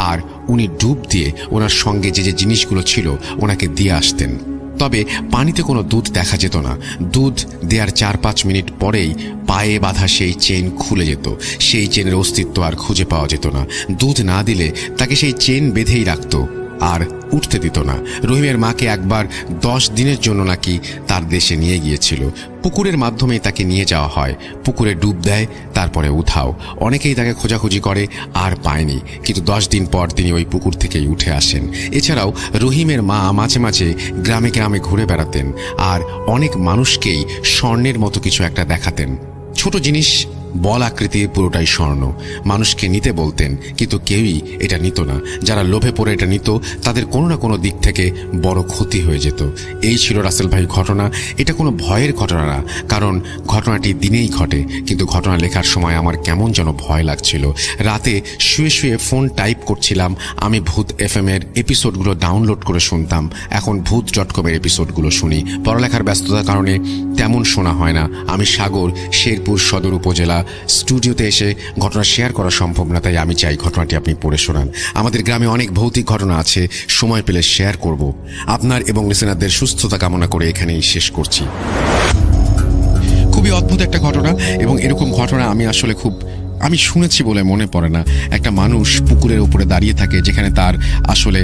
Speaker 1: আর উনি ডুব দিয়ে ওনার সঙ্গে যে যে জিনিসগুলো ছিল ওনাকে দিয়ে আসতেন। তবে পানিতে কোনো দুধ দেখা যেত না। দুধ দেওয়ার 4-5 মিনিট পরেই পায়ে বাঁধা সেই চেন খুলে যেত। সেই চেনের অস্তিত্ব আর খুঁজে পাওয়া যেত না। দুধ না দিলে তাকে সেই চেন বেঁধেই রাখত। আর উঠতে দিত না। রহিমের মাকে একবার 10 দিনের জন্য নাকি তার দেশে নিয়ে গিয়েছিল। পুকুরের মাধ্যমেই তাকে নিয়ে যাওয়া হয়, পুকুরে ডুব দেয়, তারপরে উঠাও। অনেকেই তাকে খোঁজাখুঁজি করে, আর পায়নি, কিন্তু 10 দিন পর তিনি ওই পুকুর থেকেই উঠে আসেন। এছাড়াও রহিমের মা মাঝে মাঝে গ্রামে গ্রামে ঘুরে বেড়াতেন আর অনেক মানুষকেই স্বর্ণের মতো কিছু একটা দেখাতেন। ছোট জিনিস, বল আকৃতির, পুরোটাই স্বর্ণ। মানুষকে নিতে বলতেন, কিন্তু কেউই এটা নিত না। যারা লোভে পড়ে এটা নিত তাদের কোনো না কোনো দিক থেকে বড় ক্ষতি হয়ে যেত। এই ছিল রাসেল ভাই ঘটনা। এটা কোনো ভয়ের ঘটনা না, কারণ ঘটনাটি দিনেই ঘটে, কিন্তু ঘটনা লেখার সময় আমার কেমন যেন ভয় লাগছিল। রাতে শুয়ে শুয়ে ফোন টাইপ করছিলাম। আমি ভূত FM এর এপিসোডগুলো ডাউনলোড করে শুনতাম। এখন ভূত.com এর এপিসোডগুলো শুনি। পড়ালেখার ব্যস্ততার কারণে তেমন শোনা হয় না। আমি সাগর, শেরপুর সদর উপজেলা। স্টুডিওতে এসে ঘটনা শেয়ার করা সম্ভব না, তাই আমি চাই ঘটনাটি আপনি পড়ে শোনান। আমাদের গ্রামে অনেক ভৌতিক ঘটনা আছে, সময় পেলে শেয়ার করব। আপনার এবং লিসেনারদের সুস্থতা কামনা করে এখানেই শেষ করছি। খুবই অদ্ভুত একটা ঘটনা, এবং এরকম ঘটনা আমি শুনেছি বলে মনে পড়ে না। একটা মানুষ পুকুরের উপরে দাঁড়িয়ে থাকে, যেখানে তার আসলে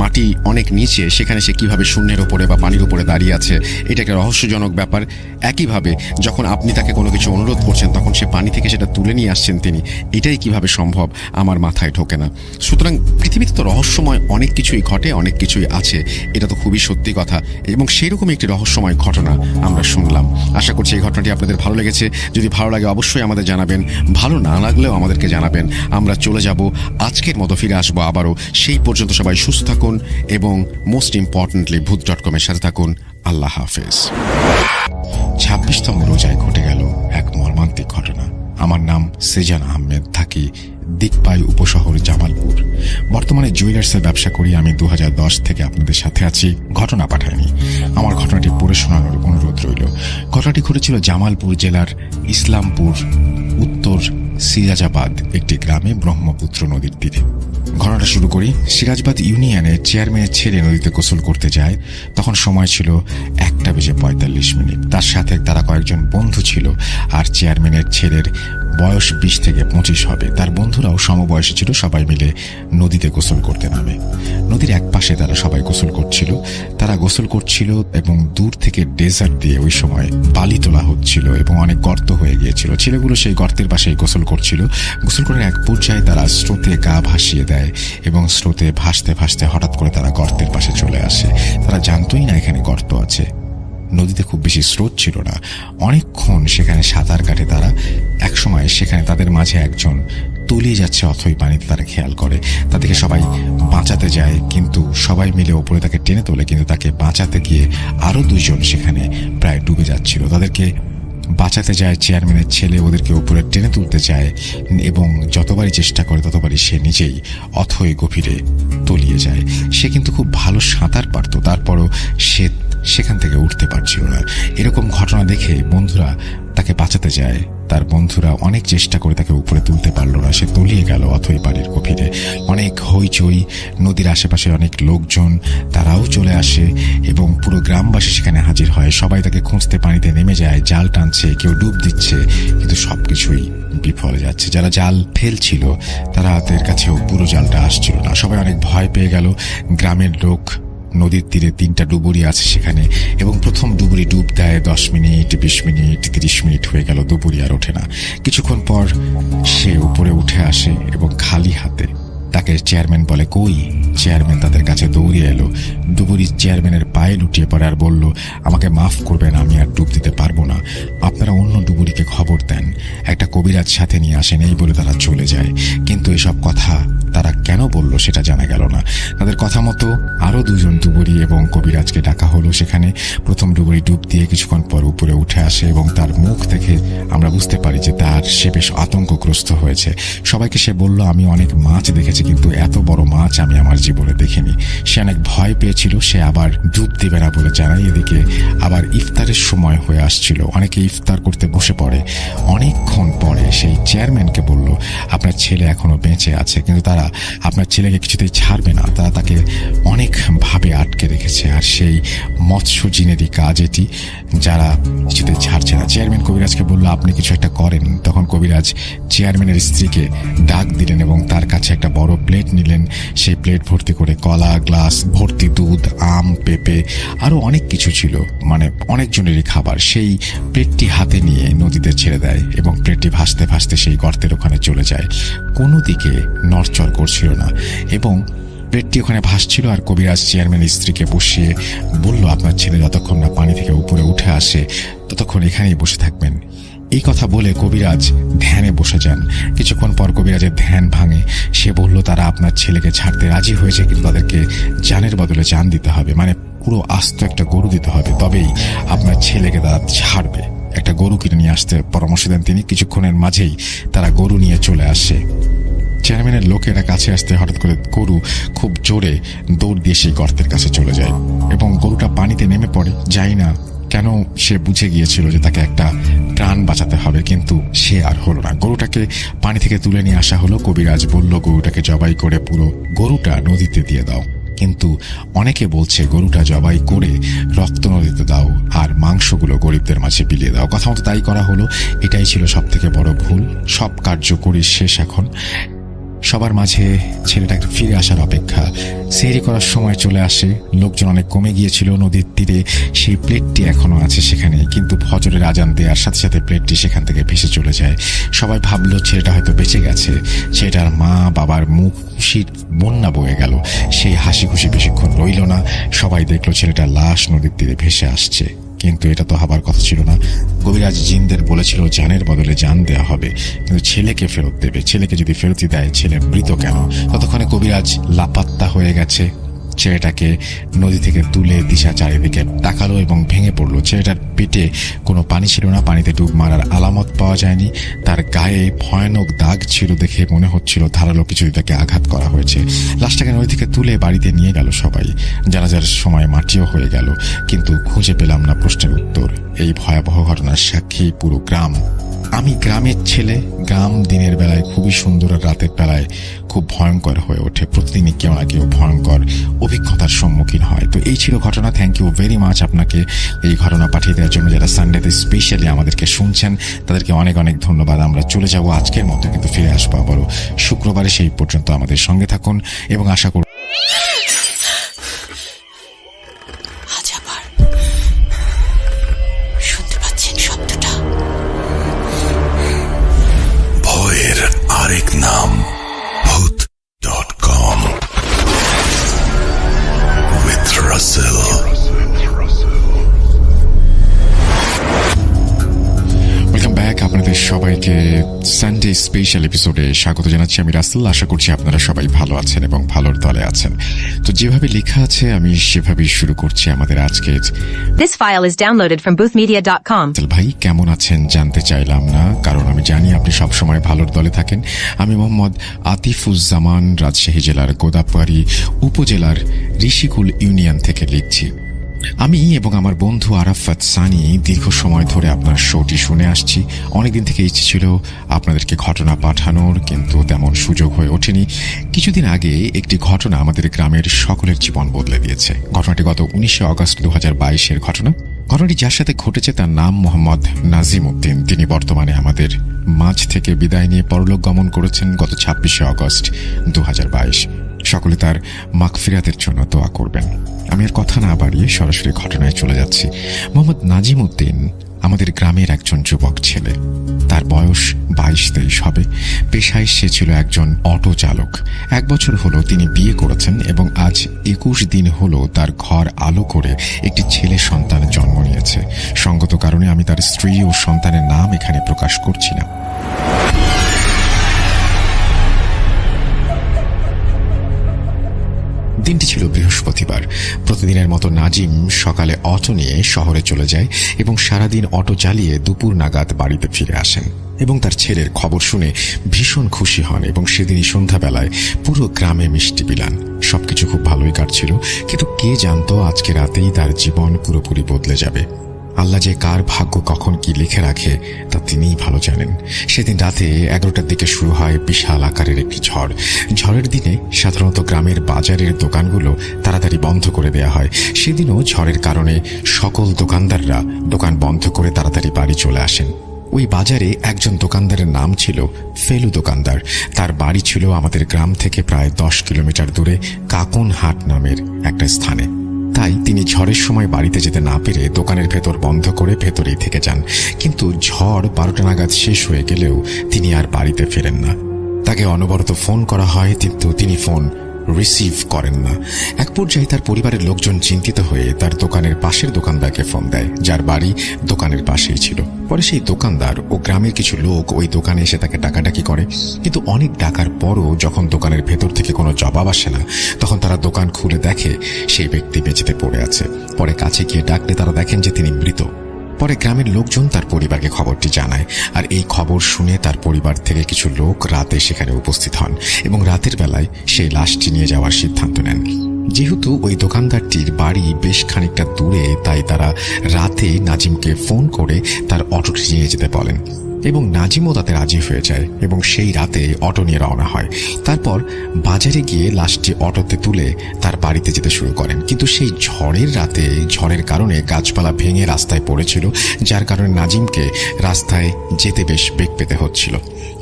Speaker 1: মাটি অনেক নিচে, সেখানে সে কিভাবে শূন্যের উপরে বা পানির উপরে দাঁড়িয়ে আছে, এটা একটা রহস্যজনক ব্যাপার। একইভাবে যখন আপনি তাকে কোনো কিছু অনুরোধ করছেন, তখন সে পানি থেকে সেটা তুলে নিয়ে আসছেন তিনি, এটাই কিভাবে সম্ভব আমার মাথায় ঢোকে না। সুতরাং পৃথিবীতে তো রহস্যময় অনেক কিছুই ঘটে, অনেক কিছুই আছে, এটা তো খুবই সত্যি কথা। এবং সেরকমই একটি রহস্যময় ঘটনা আমরা শুনলাম। আশা করছি এই ঘটনাটি আপনাদের ভালো লেগেছে। যদি ভালো লাগে অবশ্যই আমাদের জানাবেন, ভালো না লাগলেও আমাদেরকে জানাবেন। আমরা চলে যাব, আজকের মতো ফিরে আসবো আবারও। সেই পর্যন্ত সবাই সুস্থ থাকুন এবং মোস্ট ইম্পর্টেন্টলি ভূত.com এর সাথে থাকুন। আল্লাহ হাফেজ। 26তম রোজায় ঘটে গেল এক মর্মান্তিক ঘটনা। আমার নাম সেজান আহমেদ, থাকি দিকপাই উপশহর জামালপুর। বর্তমানে জুয়েলার্সের ব্যবসা করি। আমি 2010 থেকে আপনাদের সাথে আছি। ঘটনা পাঠাইনি, আমার ঘটনাটি পড়ে শোনানোর অনুরোধ রইল। ঘটনাটি ঘটেছিল জামালপুর জেলার ইসলামপুর উত্তর সিরাজাবাদ একটি গ্রামে, ব্রহ্মপুত্র নদীর তীরে। ঘটনাটা শুরু করি। সিরাজবাদ ইউনিয়নের চেয়ারম্যানের ছেলে নদীতে গোসল করতে যায়। তখন সময় ছিল 1:45। তার সাথে তারা কয়েকজন বন্ধু ছিল, আর চেয়ারম্যানের ছেলের বয়স 20 থেকে 25 হবে। তার বন্ধুরাও সমবয়সী ছিল। সবাই মিলে নদীতে গোসল করতে নামে। নদীর এক পাশে তারা সবাই গোসল করছিল এবং দূর থেকে ডেজার্ট দিয়ে ওই সময় বালি তোলা হচ্ছিল এবং অনেক গর্ত হয়ে গিয়েছিল। ছেলেগুলো সেই গর্তের পাশেই গোসল করছিল। গোসল করার এক পর্যায়ে তারা স্রোতে গা ভাসিয়ে দেয় এবং স্রোতে ভাসতে ভাসতে হঠাৎ করে তারা গর্তের পাশে চলে আসে। তারা জানতোই না এখানে গর্ত আছে। নদীতে খুব বেশি স্রোত ছিল না। অনেকক্ষণ সেখানে সাঁতার কাটে তারা। একসময় সেখানে তাদের মাঝে একজন তলিয়ে যাচ্ছে অথই পানিতে। তারা খেয়াল করে, তাদেরকে সবাই বাঁচাতে যায়, কিন্তু সবাই মিলে ওপরে তাকে টেনে তোলে, কিন্তু তাকে বাঁচাতে গিয়ে আরো 2 জন সেখানে প্রায় ডুবে যাচ্ছিল। তাদেরকে বাঁচাতে যায় চেয়ারম্যানের ছেলে, ওদেরকে উপরে টেনে তুলতে চায় এবং যতবারই চেষ্টা করে ততবারই সে নিজেই অথই গভীরে তলিয়ে যায়। সে কিন্তু খুব ভালো সাঁতার পারত, তারপরও সে সেখান থেকে উঠতে পারছিল না। এরকম ঘটনা দেখে বন্ধুরা তাকে বাঁচাতে যায়। তার বন্ধুরা অনেক চেষ্টা করে তাকে উপরে তুলতে পারল না। সে তলিয়ে গেল অথই পানির গভীরে। অনেক হইচই, নদীর আশেপাশে অনেক লোকজন, তারাও চলে আসে এবং পুরো গ্রামবাসী সেখানে হাজির হয়। সবাই তাকে খুঁজতে পানিতে নেমে যায়, জাল টানছে, কেউ ডুব দিচ্ছে, কিন্তু সবকিছুই বিফলে যাচ্ছে। যারা জাল ফেলছিল তাদের কাছেও পুরো জালটা আসছিল না। সবাই অনেক ভয় পেয়ে গেল। গ্রামের লোক, নদীর তীরে 3টা ডুবুরি আছে সেখানে, এবং প্রথম ডুবুরি ডুব দেয় 10 মিনিট, 20 মিনিট, 30 মিনিট হয়ে গেল, ডুবুরি আর ওঠে না। কিছুক্ষণ পর সে উপরে উঠে আসে এবং খালি হাতে। তাকে চেয়ারম্যান বলে, কই? চেয়ারম্যান তাদের কাছে দৌড়িয়ে এলো। ডুবুরি চেয়ারম্যানের পায়ে লুটিয়ে পড়ে আর বলল, আমাকে মাফ করবেন, আমি আর ডুব দিতে পারবো না, আপনারা অন্য ডুবুরিকে খবর দেন, একটা কবিরাজ সাথে নিয়ে আসেন। এই বলে তারা চলে যায়। কিন্তু এসব কথা তারা কেন বলল সেটা জানা গেল না। তাদের কথা মতো আরো 2 জন ডুবুরি এবং কবিরাজকে ডাকা হলো সেখানে। প্রথম ডুবুরি ডুব দিয়ে কিছুক্ষণ পর উপরে উঠে আসে এবং তার মুখ দেখে আমরা বুঝতে পারি যে সে বেশ আতঙ্কগ্রস্ত হয়েছে। সবাইকে সে বলল, আমি অনেক মাছ দেখেছি, কিন্তু এত বড় মাছ আমি আমার জীবনে দেখিনি। সে অনেক ভয় পেয়েছিল। সে আবার ডুব দিবে না বলে জানায়। এদিকে আবার ইফতারের সময় হয়ে আসছিল। অনেকে ইফতার করতে বসে পড়ে। অনেকক্ষণ পরে সেই চেয়ারম্যানকে বলল, আপনার ছেলে এখনো বেঁচে আছে, কিন্তু তারা তারা আপনার ছেলেকে কিছুতেই ছাড়বে না, তারা তাকে অনেকভাবে আটকে রেখেছে। আর সেই মৎস্যজিনেরই কাজ এটি, যারা কিছুতেই ছাড়ছে না। চেয়ারম্যান কবিরাজকে বলল, আপনি কিছু একটা করেন। তখন কবিরাজ চেয়ারম্যানের স্ত্রীকে ডাক দিলেন এবং তার কাছে একটা বড় প্লেট নিলেন। সেই প্লেট ভর্তি করে কলা, গ্লাস ভর্তি দুধ, আম, পেঁপে, আরো অনেক কিছু ছিল, মানে অনেকজনেরই খাবার। সেই প্লেটটি হাতে নিয়ে নদীতে ছেড়ে দেয় এবং প্লেটটি ভাসতে ভাসতে সেই গর্তের ওখানে চলে যায়। কোনো দিকে নড়চড় করছিল না এবং প্লেটটি ওখানে ভাসছিল। আর কবিরাজ চেয়ারম্যান স্ত্রীকে বসিয়ে বলল, আপনার ছেলে যতক্ষণ না পানি থেকে উপরে উঠে আসে ততক্ষণ এখানেই বসে থাকবেন। এই কথা বলে কবিরাজ ধ্যানে বসে যান। কিছুক্ষণ পর কবিরাজের ধ্যান ভাঙে। সে বলল, তারা আপনার ছেলেকে ছাড়তে রাজি হয়েছে, কিন্তু তাদেরকে জানের বদলে জান দিতে হবে, মানে পুরো আস্ত একটা গরু দিতে হবে, তবেই আপনার ছেলেকে তারা ছাড়বে। একটা গরু কিনে নিয়ে আসতে পরামর্শ দেন তিনি। কিছুক্ষণের মাঝেই তারা গরু নিয়ে চলে আসে। চেয়ারম্যানের লোকেরা কাছে আসতে হঠাৎ করে গরু খুব জোরে দৌড় দিয়ে সেই গর্তের কাছে চলে যায় এবং গরুটা পানিতে নেমে পড়ে। যাই না কেন সে বুঝে গিয়েছিল যে তাকে একটা প্রাণ বাঁচাতে হবে, কিন্তু সে আর হলো না। গরুটাকে পানি থেকে তুলে নিয়ে আসা হলো। কবিরাজ বলল, গরুটাকে জবাই করে পুরো গরুটা নদীতে দিয়ে দাও। কিন্তু অনেকে বলছে গরুটা জবাই করে রক্ত নদীতে দাও আর মাংসগুলো গরিবদের মাঝে বিলিয়ে দাও। কথা মতো তাই করা হলো। এটাই ছিল সব থেকে বড় ভুল। সব কার্যকরী শেষ। এখন সবার মাঝে ছেলেটাকে ফিরে আসার অপেক্ষা। সেহরি করার সময় চলে আসে। লোকজন অনেক কমে গিয়েছিল। নদীর তীরে সেই প্লেটটি এখনো আছে সেখানে, কিন্তু ফজরের আজান দেওয়ার সাথে সাথে প্লেটটি সেখান থেকে ভেসে চলে যায়। সবাই ভাবলো ছেলেটা হয়তো বেঁচে গেছে। ছেলেটার মা বাবার মুখ খুশির বন্যা বয়ে গেল। সেই হাসি খুশি বেশিক্ষণ রইল না। সবাই দেখলো ছেলেটার লাশ নদীর তীরে ভেসে আসছে। কিন্তু এটা তো হবার কথা ছিল না। কবিরাজ জিনদের বলেছিল জানের বদলে জান দেওয়া হবে, কিন্তু ছেলেকে ফেরত দেবে। ছেলেকে যদি ফেরতই দেয়, ছেলে মৃত কেন? ততক্ষণে কবিরাজ লাপাত্তা হয়ে গেছে। ছেলেটাকে নদী থেকে তুলে দিশা চারিদিকে তাকালো এবং ভেঙে পড়লো। ছেলেটার পেটে কোনো পানি ছিল না, পানিতে ডুব মারার আলামত পাওয়া যায়নি। তার গায়ে ভয়ানক দাগ ছিল, দেখে মনে হচ্ছিল ধারালো কিছু তাকে আঘাত করা হয়েছে। লাশটাকে নদী থেকে তুলে বাড়িতে নিয়ে গেল সবাই। জানাজার সময় মাটিও হয়ে গেল, কিন্তু খুঁজে পেলাম না প্রশ্নের উত্তর। এই ভয়াবহ ঘটনার সাক্ষী পুরো গ্রাম। আমি গ্রামের ছেলে। গ্রাম দিনের বেলায় খুবই সুন্দর, আর রাতের বেলায় খুব ভয়ঙ্কর হয়ে ওঠে। প্রতিদিনই কেউ না কেউ ভয়ঙ্কর অভিজ্ঞতার সম্মুখীন হয়। তো এই ছিল ঘটনা। থ্যাংক ইউ ভেরি মাচ আপনাকে এই ঘটনা পাঠিয়ে দেওয়ার জন্য। যারা সানডেতে স্পেশালি আমাদেরকে শুনছেন তাদেরকে অনেক অনেক ধন্যবাদ। আমরা চলে যাব আজকের মতো, কিন্তু ফিরে আসবো আবারও শুক্রবারে। সেই পর্যন্ত আমাদের সঙ্গে থাকুন এবং আশা করব
Speaker 2: আরেক নাম ভূত.com with Russell।
Speaker 1: Welcome back. আপনাদের সবাইকে সানডে স্পেশাল এপিসোডে স্বাগত জানাচ্ছি। আমি রাসেল। আশা করছি আপনারা সবাই ভালো আছেন এবং ভালোর দলে আছেন। তো যেভাবে লেখা আছে আমি সেভাবেই শুরু করছি আমাদের আজকের।
Speaker 3: This file is downloaded from boothmedia.com।
Speaker 1: ভাই কেমন আছেন জানতে চাইলাম না, কারণ আমি জানি আপনি সবসময় ভালোর দলে থাকেন। আমি মোহাম্মদ আতিফুজ্জামান, রাজশাহী জেলার গোদাপাড়ি উপজেলার ঋষিকুল ইউনিয়ন থেকে লিখছি। আমি এবং আমার বন্ধু আরাফাত সানি দীর্ঘ সময় ধরে আপনার শোটি শুনে আসছি। অনেকদিন থেকে ইচ্ছে ছিল আপনাদেরকে ঘটনা পাঠানোর, কিন্তু তেমন সুযোগ হয়ে ওঠেনি। কিছুদিন আগে একটি ঘটনা আমাদের গ্রামের সকলের জীবন বদলে দিয়েছে। ঘটনাটি গত 19 আগস্ট 2022-এর ঘটনা। ঘটনাটি যার সাথে ঘটেছে তার নাম মোহাম্মদ নাজিম উদ্দিন। তিনি বর্তমানে আমাদের মাঝ থেকে বিদায় নিয়ে পরলোক গমন করেছেন গত 26 আগস্ট 2022। সকলে তার মাগফিরাতের জন্য দোয়া করবেন। আমি আর কথা না বাড়িয়ে সরাসরি ঘটনায় চলে যাচ্ছি। মোহাম্মদ নাজিম উদ্দিন আমাদের গ্রামের একজন যুবক ছেলে। তার বয়স 22-23 হবে। পেশায় সে ছিল একজন অটো চালক। 1 বছর হলো তিনি বিয়ে করেছেন এবং আজ 21 দিন হলো তার ঘর আলো করে একটি ছেলে সন্তানের জন্ম নিয়েছে। সঙ্গত কারণে আমি তার স্ত্রী ও সন্তানের নাম এখানে প্রকাশ করছি না। দিনটি ছিল বৃহস্পতিবার। প্রতিদিনের মতো নাজিম সকালে অটো নিয়ে শহরে চলে যায় এবং সারাদিন অটো চালিয়ে দুপুর নাগাদ বাড়িতে ফিরে আসেন এবং তার ছেলের খবর শুনে ভীষণ খুশি হন এবং সেদিনই সন্ধ্যাবেলায় পুরো গ্রামে মিষ্টি বিলান। সবকিছু খুব ভালোই কাটছিল, কিন্তু কে জানতো আজকে রাতেই তার জীবন পুরোপুরি বদলে যাবে। আল্লাহ যে কার ভাগ্য কখন কি লিখে রাখে তা তিনিই ভালো জানেন। সেদিন রাতে 11টার দিকে শুরু হয় বিশাল আকারের একটি ঝড়। ঝড়ের দিনে সাধারণত গ্রামের বাজারের দোকানগুলো তাড়াতাড়ি বন্ধ করে দেয়া হয়। সেদিনও ঝড়ের কারণে সকল দোকানদাররা দোকান বন্ধ করে তাড়াতাড়ি বাড়ি চলে আসেন। ওই বাজারে একজন দোকানদারের নাম ছিল ফেলু দোকানদার। তার বাড়ি ছিল আমাদের গ্রাম থেকে প্রায় 10 কিলোমিটার দূরে কাকুনহাট নামের একটা স্থানে। তাই তিনি ঝড়ের সময় বাড়িতে যেতে না পেরে দোকানের ভেতর বন্ধ করে ভেতরেই থেকে যান। কিন্তু ঝড় 12টা নাগাদ শেষ হয়ে গেলেও তিনি আর বাড়িতে ফেরেন না। তাকে অনবরত ফোন করা হয়, কিন্তু তিনি ফোন রিসিভ করেন না। এক পর্যায়ে তার পরিবারের লোকজন চিন্তিত হয়ে তার দোকানের পাশের দোকানদারকে ফোন দেয়, যার বাড়ি দোকানের পাশেই ছিল। পরে সেই দোকানদার ও গ্রামের কিছু লোক ওই দোকানে এসে তাকে ডাকাডাকি করে, কিন্তু অনেক ডাকার পরও যখন দোকানের ভেতর থেকে কোনো জবাব আসে না, তখন তারা দোকান খুলে দেখে সেই ব্যক্তি বেঁচেতে পড়ে আছে। পরে কাছে গিয়ে ডাকলে তারা দেখেন যে তিনি মৃত। পরে গ্রামের লোকজন তার পরিবারকে খবরটি জানায়, আর এই খবর শুনে তার পরিবার থেকে কিছু লোক রাতে সেখানে উপস্থিত হন এবং রাতের বেলায় সেই লাশটি নিয়ে যাওয়ার সিদ্ধান্ত নেন। যেহেতু ওই দোকানদারটির বাড়ি বেশ খানিকটা দূরে, তাই তারা রাতে নাজিমকে ফোন করে তার অটোটি নিয়ে যেতে বলেন এবং নাজিমও তাতে রাজি হয়ে যায় এবং সেই রাতে অটো নিয়ে রওনা হয়। তারপর বাজারে গিয়ে লাশটি অটোতে তুলে তার বাড়িতে যেতে শুরু করেন। কিন্তু সেই ঝড়ের রাতে ঝড়ের কারণে গাছপালা ভেঙে রাস্তায় পড়েছিল, যার কারণে নাজিমকে রাস্তায় যেতে বেশ বেগ পেতে হচ্ছিল।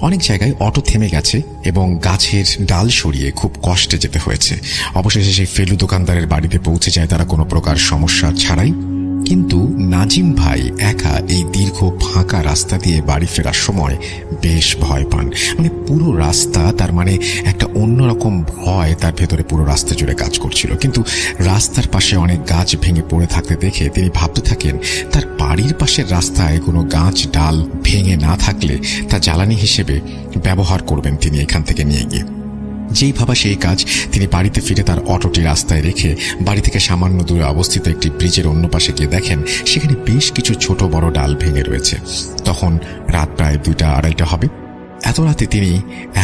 Speaker 1: অনেক জায়গায় অটো থেমে গেছে এবং গাছের ডাল সরিয়ে খুব কষ্টে যেতে হয়েছে। অবশেষে সেই ফেলু দোকানদারের বাড়িতে পৌঁছে যায় তারা কোনো প্রকার সমস্যা ছাড়াই। কিন্তু নাজিম ভাই একা এই দীর্ঘ ফাঁকা রাস্তা দিয়ে বাড়ি ফেরার সময় বেশ ভয় পান। পুরো রাস্তা তার একটা অন্যরকম ভয় তার ভেতরে পুরো রাস্তা জুড়ে কাজ করছিল। কিন্তু রাস্তার পাশে অনেক গাছ ভেঙে পড়ে থাকতে দেখে তিনি ভাবতে থাকেন তার বাড়ির পাশের রাস্তায় কোনো গাছ ডাল ভেঙে না থাকলে তা জ্বালানি হিসেবে ব্যবহার করবেন তিনি এখান থেকে নিয়ে গিয়ে। যেই ভাবা সেই কাজ, তিনি বাড়িতে ফিরে তার অটোটি রাস্তায় রেখে বাড়ি থেকে সামান্য দূরে অবস্থিত একটি ব্রিজের অন্য পাশে গিয়ে দেখেন সেখানে বেশ কিছু ছোট বড় ডাল ভেঙে রয়েছে। তখন রাত প্রায় 2টা-2:30 হবে। এত রাতে তিনি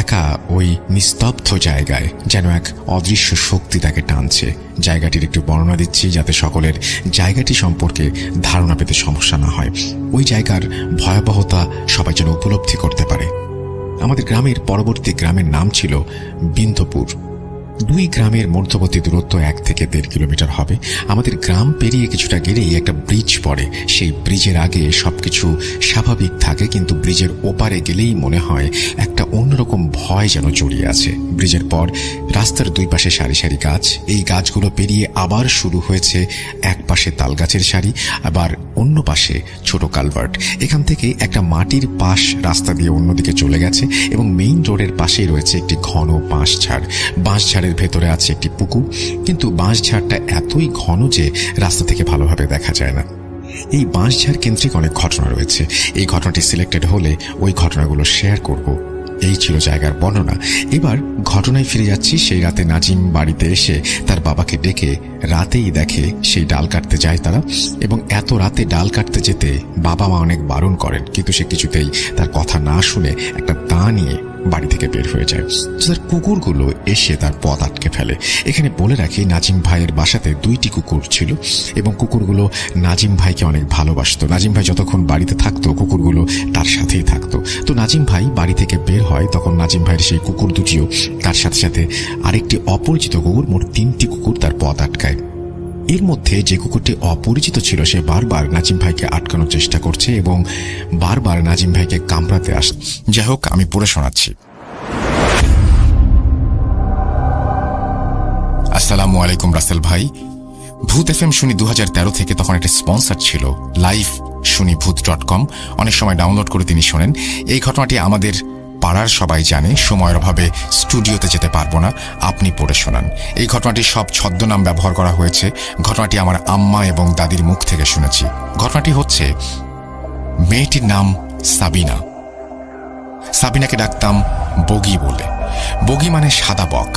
Speaker 1: একা ওই নিস্তব্ধ জায়গায় যেন এক অদৃশ্য শক্তি তাকে টানছে। জায়গাটির একটু বর্ণনা দিচ্ছি যাতে সকলের জায়গাটি সম্পর্কে ধারণা পেতে সমস্যা না হয়। ওই জায়গার ভয়াবহতা সবাই যেন উপলব্ধি করতে পারে। আমাদের গ্রামের পরবর্তী গ্রামের নাম ছিল বিন্দুপুর। 2 গ্রামের মধ্যবর্তী দূরত্ব 1 থেকে 1.5 কিলোমিটার হবে। আমাদের গ্রাম পেরিয়ে কিছুটা গেলেই একটা ব্রিজ পড়ে। সেই ব্রিজের আগে সবকিছু স্বাভাবিক থাকে, কিন্তু ব্রিজের ওপারে গেলেই মনে হয় একটা অন্যরকম ভয় যেন জড়িয়ে আছে। ব্রিজের পর রাস্তার 2 পাশে সারি সারি গাছ। এই গাছগুলো পেরিয়ে আবার শুরু হয়েছে এক পাশে তাল গাছের সারি, আবার অন্য পাশে ছোট কালভার্ট। এখান থেকে একটা মাটির পাশ রাস্তা দিয়ে অন্যদিকে চলে গেছে এবং মেইন রোডের পাশেই রয়েছে একটি ঘন বাঁশঝাড়। বাঁশঝাড়ের ভেতরে আছে একটি পুকুর, কিন্তু বাঁশঝাড়টা এতই ঘন যে রাস্তা থেকে ভালোভাবে দেখা যায় না। এই বাঁশঝাড় কেন্দ্রিক অনেক ঘটনা রয়েছে। এই ঘটনাটি সিলেক্টেড হলে ওই ঘটনাগুলো শেয়ার করব। এই ছিল জায়গার বর্ণনা। এবার ঘটনায় ফিরে যাচ্ছি। সেই রাতে নাজিম বাড়িতে এসে তার বাবাকে ডেকে রাতেই দেখে সেই ডাল কাটতে যায় তারা, এবং এত রাতে ডাল কাটতে যেতে বাবা মা অনেক বারণ করেন, কিন্তু সে কিছুতেই তার কথা না শুনে একটা দা নিয়ে বাড়ি থেকে বের হয়ে যায়। তার কুকুরগুলো এসে তার পথ আটকে ফেলে। এখানে বলে রাখি, নাজিম ভাইয়ের বাসাতে 2টি কুকুর ছিল এবং কুকুরগুলো নাজিম ভাইকে অনেক ভালোবাসতো। নাজিম ভাই যতক্ষণ বাড়িতে থাকতো কুকুরগুলো তার সাথেই থাকতো। তো নাজিম ভাই বাড়ি থেকে বের হয়, তখন নাজিম ভাইয়ের সেই কুকুর দুটিও তার সাথে সাথে আরেকটি অপরিচিত কুকুর, মোট 3টি কুকুর তার পথ আটকায়। এর মধ্যে যে কুকুরটি অপরিচিত ছিল সে বারবার নাজিম ভাইকে আটকানোর চেষ্টা করছে এবং বারবার নাজিম ভাইকে কামড়াতে আসে। যাই হোক, আমি পড়ে শোনাচ্ছি। আসসালামু আলাইকুম রাসেল ভাই। ভূত FM শুনি 2013 থেকে, তখন একটা স্পন্সর ছিল লাইভ শুনি ভূত.com। অনেক সময় ডাউনলোড করে তিনি শোনেন। এই ঘটনাটি আমাদের পাড়ার সবাই জানে। সময়ের অভাবে স্টুডিওতে যেতে পারবো না, আপনি পড়ে শোনান। এই ঘটনাটি সব ছদ্মনাম ব্যবহার করা হয়েছে। ঘটনাটি আমার আম্মা এবং দাদির মুখ থেকে শুনেছি। ঘটনাটি হচ্ছে, মেয়েটির নাম সাবিনা। সাবিনাকে ডাকতাম বগি বলে। বগি মানে সাদা বক।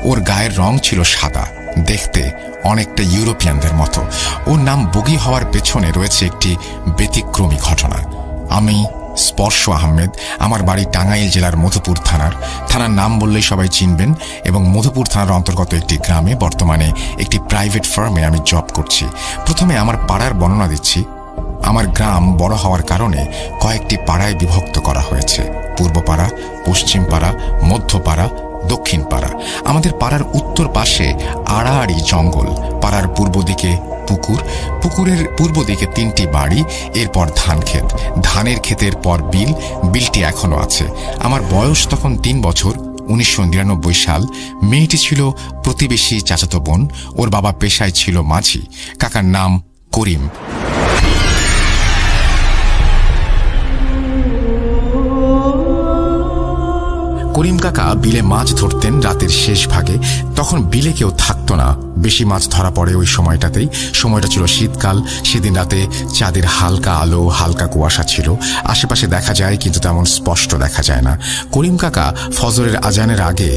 Speaker 1: ওর গায়ের রং ছিল সাদা, দেখতে অনেকটা ইউরোপিয়ানদের মতো। ওর নাম বগি হওয়ার পেছনে রয়েছে একটি ব্যতিক্রমী ঘটনা। আমি স্পর্শ আহমেদ। আমার বাড়ি টাঙ্গাইল জেলার মধুপুর থানার নাম বললেই সবাই চিনবেন, এবং মধুপুর থানার অন্তর্গত একটি গ্রামে বর্তমানে একটি প্রাইভেট ফার্মে আমি জব করছি। প্রথমে আমার পাড়ার বর্ণনা দিচ্ছি। আমার গ্রাম বড় হওয়ার কারণে কয়েকটি পাড়ায় বিভক্ত করা হয়েছে। পূর্ব পাড়া, পশ্চিম পাড়া, মধ্য পাড়া, দক্ষিণ পাড়া। আমাদের পাড়ার উত্তর পাশে আড়াআড়ি জঙ্গল। পাড়ার পূর্ব দিকে পুকুর, পুকুরের পূর্ব দিকে 3টি বাড়ি, এরপর ধান ক্ষেত, ধানের ক্ষেতের পর বিল, বিলটি এখনো আছে। আমার বয়স তখন 3 বছর। 1999 সাল। মেয়েটি ছিল প্রতিবেশী চাচাতো বোন। ওর বাবা পেশায় ছিল মাঝি। কাকার নাম করিম। করিম কাকা বিলে মাছ ধরতেন রাতের শেষ ভাগে। তখন বিলে কেউ থাকতো না, বেশি মাছ ধরা পড়ে ওই সময়টাতেই। সময়টা ছিল শীতকাল। সেদিন রাতে চাঁদের হালকা আলো, হালকা কুয়াশা ছিল। আশেপাশে দেখা যায় কিন্তু তেমন স্পষ্ট দেখা যায় না। করিম কাকা ফজরের আজানের আগে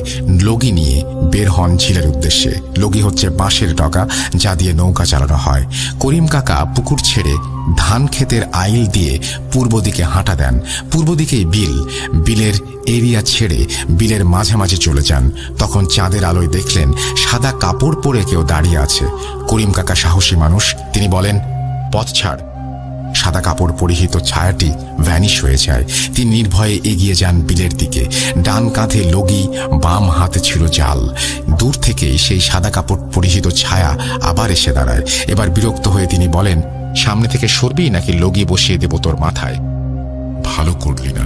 Speaker 1: লগি নিয়ে বের হন ঝিলের উদ্দেশ্যে। লগি হচ্ছে বাঁশের ডগা, যা দিয়ে নৌকা চালানো হয়। করিম কাকা পুকুর ছেড়ে ধান ক্ষেতের আইল দিয়ে পূর্ব দিকে হাঁটা দেন। পূর্ব দিকেই বিল। বিলের এরিয়া ছেড়ে বিলের মাঝামাঝি চলে যান। তখন চাঁদের আলোয় দেখলেন সাদা কাপড় পরে কেউ দাঁড়িয়ে আছে। করিম কাকা সাহসী মানুষ, তিনি বলেন, পথ ছাড়। সাদা কাপড় পরিহিত ছায়াটি ভ্যানিশ হয়ে যায়। তিনি নির্ভয়ে এগিয়ে যান বিলের দিকে। ডান কাঁধে লগি, বাম হাতে ছিল জাল। দূর থেকে সেই সাদা কাপড় পরিহিত ছায়া আবার এসে দাঁড়ায়। এবার বিরক্ত হয়ে তিনি বলেন, সামনে থেকে সরবি নাকি লগি বসিয়ে দেব তোর মাথায়? ভালো করলি না,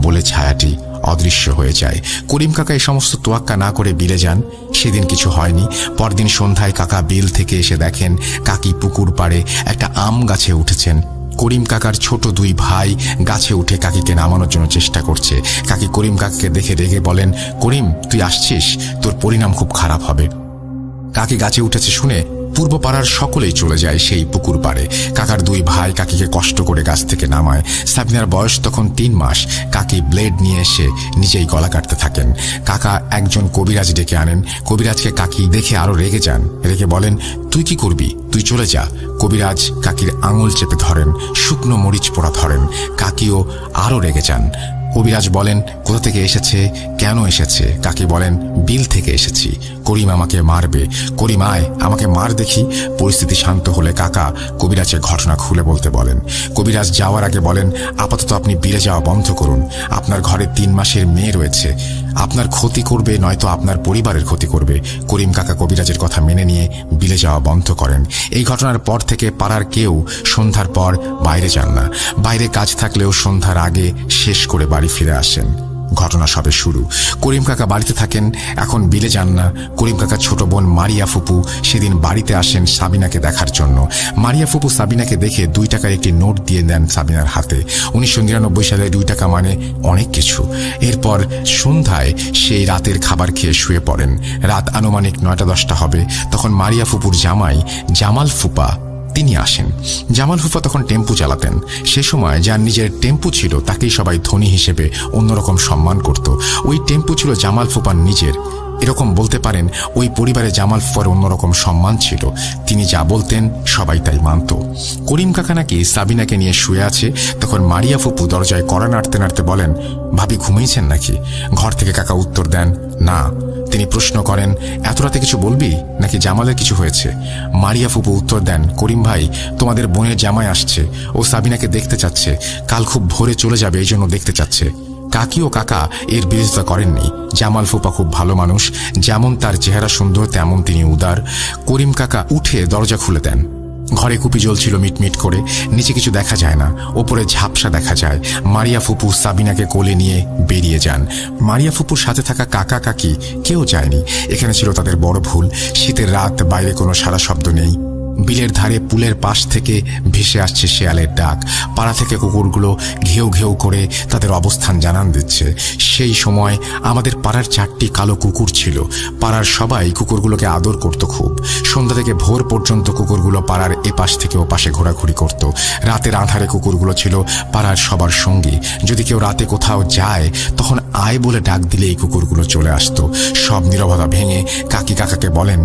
Speaker 1: বলে ছায়াটি অদৃশ্য হয়ে যায়। করিম কাকা এই সমস্ত তোয়াক্কা না করে বিলে যান। সেদিন কিছু হয়নি। পরদিন সন্ধ্যায় কাকা বিল থেকে এসে দেখেন কাকি পুকুর পাড়ে একটা আম গাছে উঠেছেন। করিম কাকার ছোট 2 ভাই গাছে উঠে কাকিকে নামানোর জন্য চেষ্টা করছে। কাকি করিম কাকাকে দেখে রেগে বলেন, করিম, তুই আসছিস, তোর পরিণাম খুব খারাপ হবে। কাকি গাছে উঠেছে শুনে পূর্ব পাড়ার সকলেই চলে যায় সেই পুকুর পাড়ে। কাকার 2 ভাই কাকিকে কষ্ট করে গাছ থেকে নামায়। সাবিনার বয়স তখন 3 মাস। কাকি ব্লেড নিয়ে এসে নিজেই গলা কাটতে থাকেন। কাকা একজন কবিরাজ ডেকে আনেন। কবিরাজকে কাকি দেখে আরো রেগে যান। রেগে বলেন, তুই কি করবি? তুই চলে যা। কবিরাজ কাকির আঙুল চেপে ধরেন, শুকনো মরিচ পোড়া ধরেন। কাকিও আরো রেগে যান। কবিরাজ বলেন, কোথা থেকে এসেছে, কেন এসেছে? কাকি বলেন, বিল থেকে এসেছি। করিম আমাকে মারবে। করিম, আয়, আমাকে মার দেখি। পরিস্থিতি শান্ত হলে কাকা কবিরাজের ঘটনা খুলে বলতে বলেন। কবিরাজ যাওয়ার আগে বলেন, আপাতত আপনি বিলে যাওয়া বন্ধ করুন। আপনার ঘরে 3 মাসের মেয়ে রয়েছে। আপনার ক্ষতি করবে, নয়তো আপনার পরিবারের ক্ষতি করবে। করিম কাকা কবিরাজের কথা মেনে নিয়ে বিলে যাওয়া বন্ধ করেন। এই ঘটনার পর থেকে পাড়ার কেউ সন্ধ্যার পর বাইরে যান না। বাইরে কাজ থাকলেও সন্ধ্যার আগে শেষ করে বাড়ি ফিরে আসেন। ঘটনা সবে শুরু। করিম কাকা বাড়িতে থাকেন, এখন বিলে যান না। করিম কাকার ছোট বোন মারিয়া ফুপু সেদিন বাড়িতে আসেন সাবিনাকে দেখার জন্য। মারিয়া ফুপু সাবিনাকে দেখে 2 টাকার একটি নোট দিয়ে দেন সাবিনার হাতে। 1999 সালে 2 টাকা মানে অনেক কিছু। এরপর সন্ধ্যায় সেই রাতের খাবার খেয়ে শুয়ে পড়েন। রাত আনুমানিক 9টা-10টা হবে। তখন মারিয়া ফুপুর জামাই জামাল ফুপা তিনি আসেন। জামাল ফুফা তখন টেম্পু চালাতেন। সে সময় যার নিজের টেম্পু ছিল তাকেই সবাই ধনী হিসেবে অন্যরকম সম্মান করত। ওই টেম্পু ছিল জামাল ফুফার নিজের। এরকম বলতে পারেন ওই পরিবারে জামাল ফুফার অন্যরকম সম্মান ছিল। তিনি যা বলতেন সবাই তাই মানত। করিম কাকা নাকি সাবিনাকে নিয়ে শুয়ে আছে। তখন মারিয়া ফুপু দরজায় কড়া নাড়তে নাড়তে বলেন, ভাবি ঘুমিয়েছেন নাকি? ঘর থেকে কাকা উত্তর দেন, না। তিনি প্রশ্ন করেন, এত রাতে কিছু বলবি নাকি জামালের কিছু হয়েছে? মারিয়া ফুপু উত্তর দেন, করিম ভাই, তোমাদের বোনের জামাই আসছে। ও সাবিনাকে দেখতে চাচ্ছে। কাল খুব ভোরে চলে যাবে, এই জন্য দেখতে চাচ্ছে। কাকি ও কাকা এর বিরোধিতা করেননি। জামাল ফুপা খুব ভালো মানুষ। যেমন তার চেহারা সুন্দর, তেমন তিনি উদার। করিম কাকা উঠে দরজা খুলে দেন। ঘরে কুপি জ্বলছিল মিটমিট করে। নিচে কিছু দেখা যায় না, ওপরে ঝাপসা দেখা যায়। মারিয়া ফুপু সাবিনাকে কোলে নিয়ে বেরিয়ে যান। মারিয়া ফুপুর সাথে থাকা কাকা কাকি কেউ যায়নি। এখানে ছিল তাদের বড় ভুল। শীতের রাত, বাইরে কোনো সারা শব্দ নেই। বিলের ধারে পুলের পাশ থেকে ভেসে আসছে শেয়ালের ডাক। পাড়া থেকে কুকুরগুলো ঘেউ ঘেউ করে তাদের অবস্থান জানান দিচ্ছে। সেই সময় আমাদের পাড়ার 4টি কালো কুকুর ছিল। পাড়ার সবাই কুকুরগুলোকে আদর করত খুব। সন্ধ্যা থেকে ভোর পর্যন্ত কুকুরগুলো পাড়ার এপাশ থেকে ওপাশে ঘোরাঘুরি করত। রাতের আঁধারে কুকুরগুলো ছিল পাড়ার সবার সঙ্গী। যদি কেউ রাতে কোথাও যায় তখন আয় বলে ডাক দিলে এই কুকুরগুলো চলে আসতো। সব নীরবতা ভেঙে কাকি কাকাকে বলেন,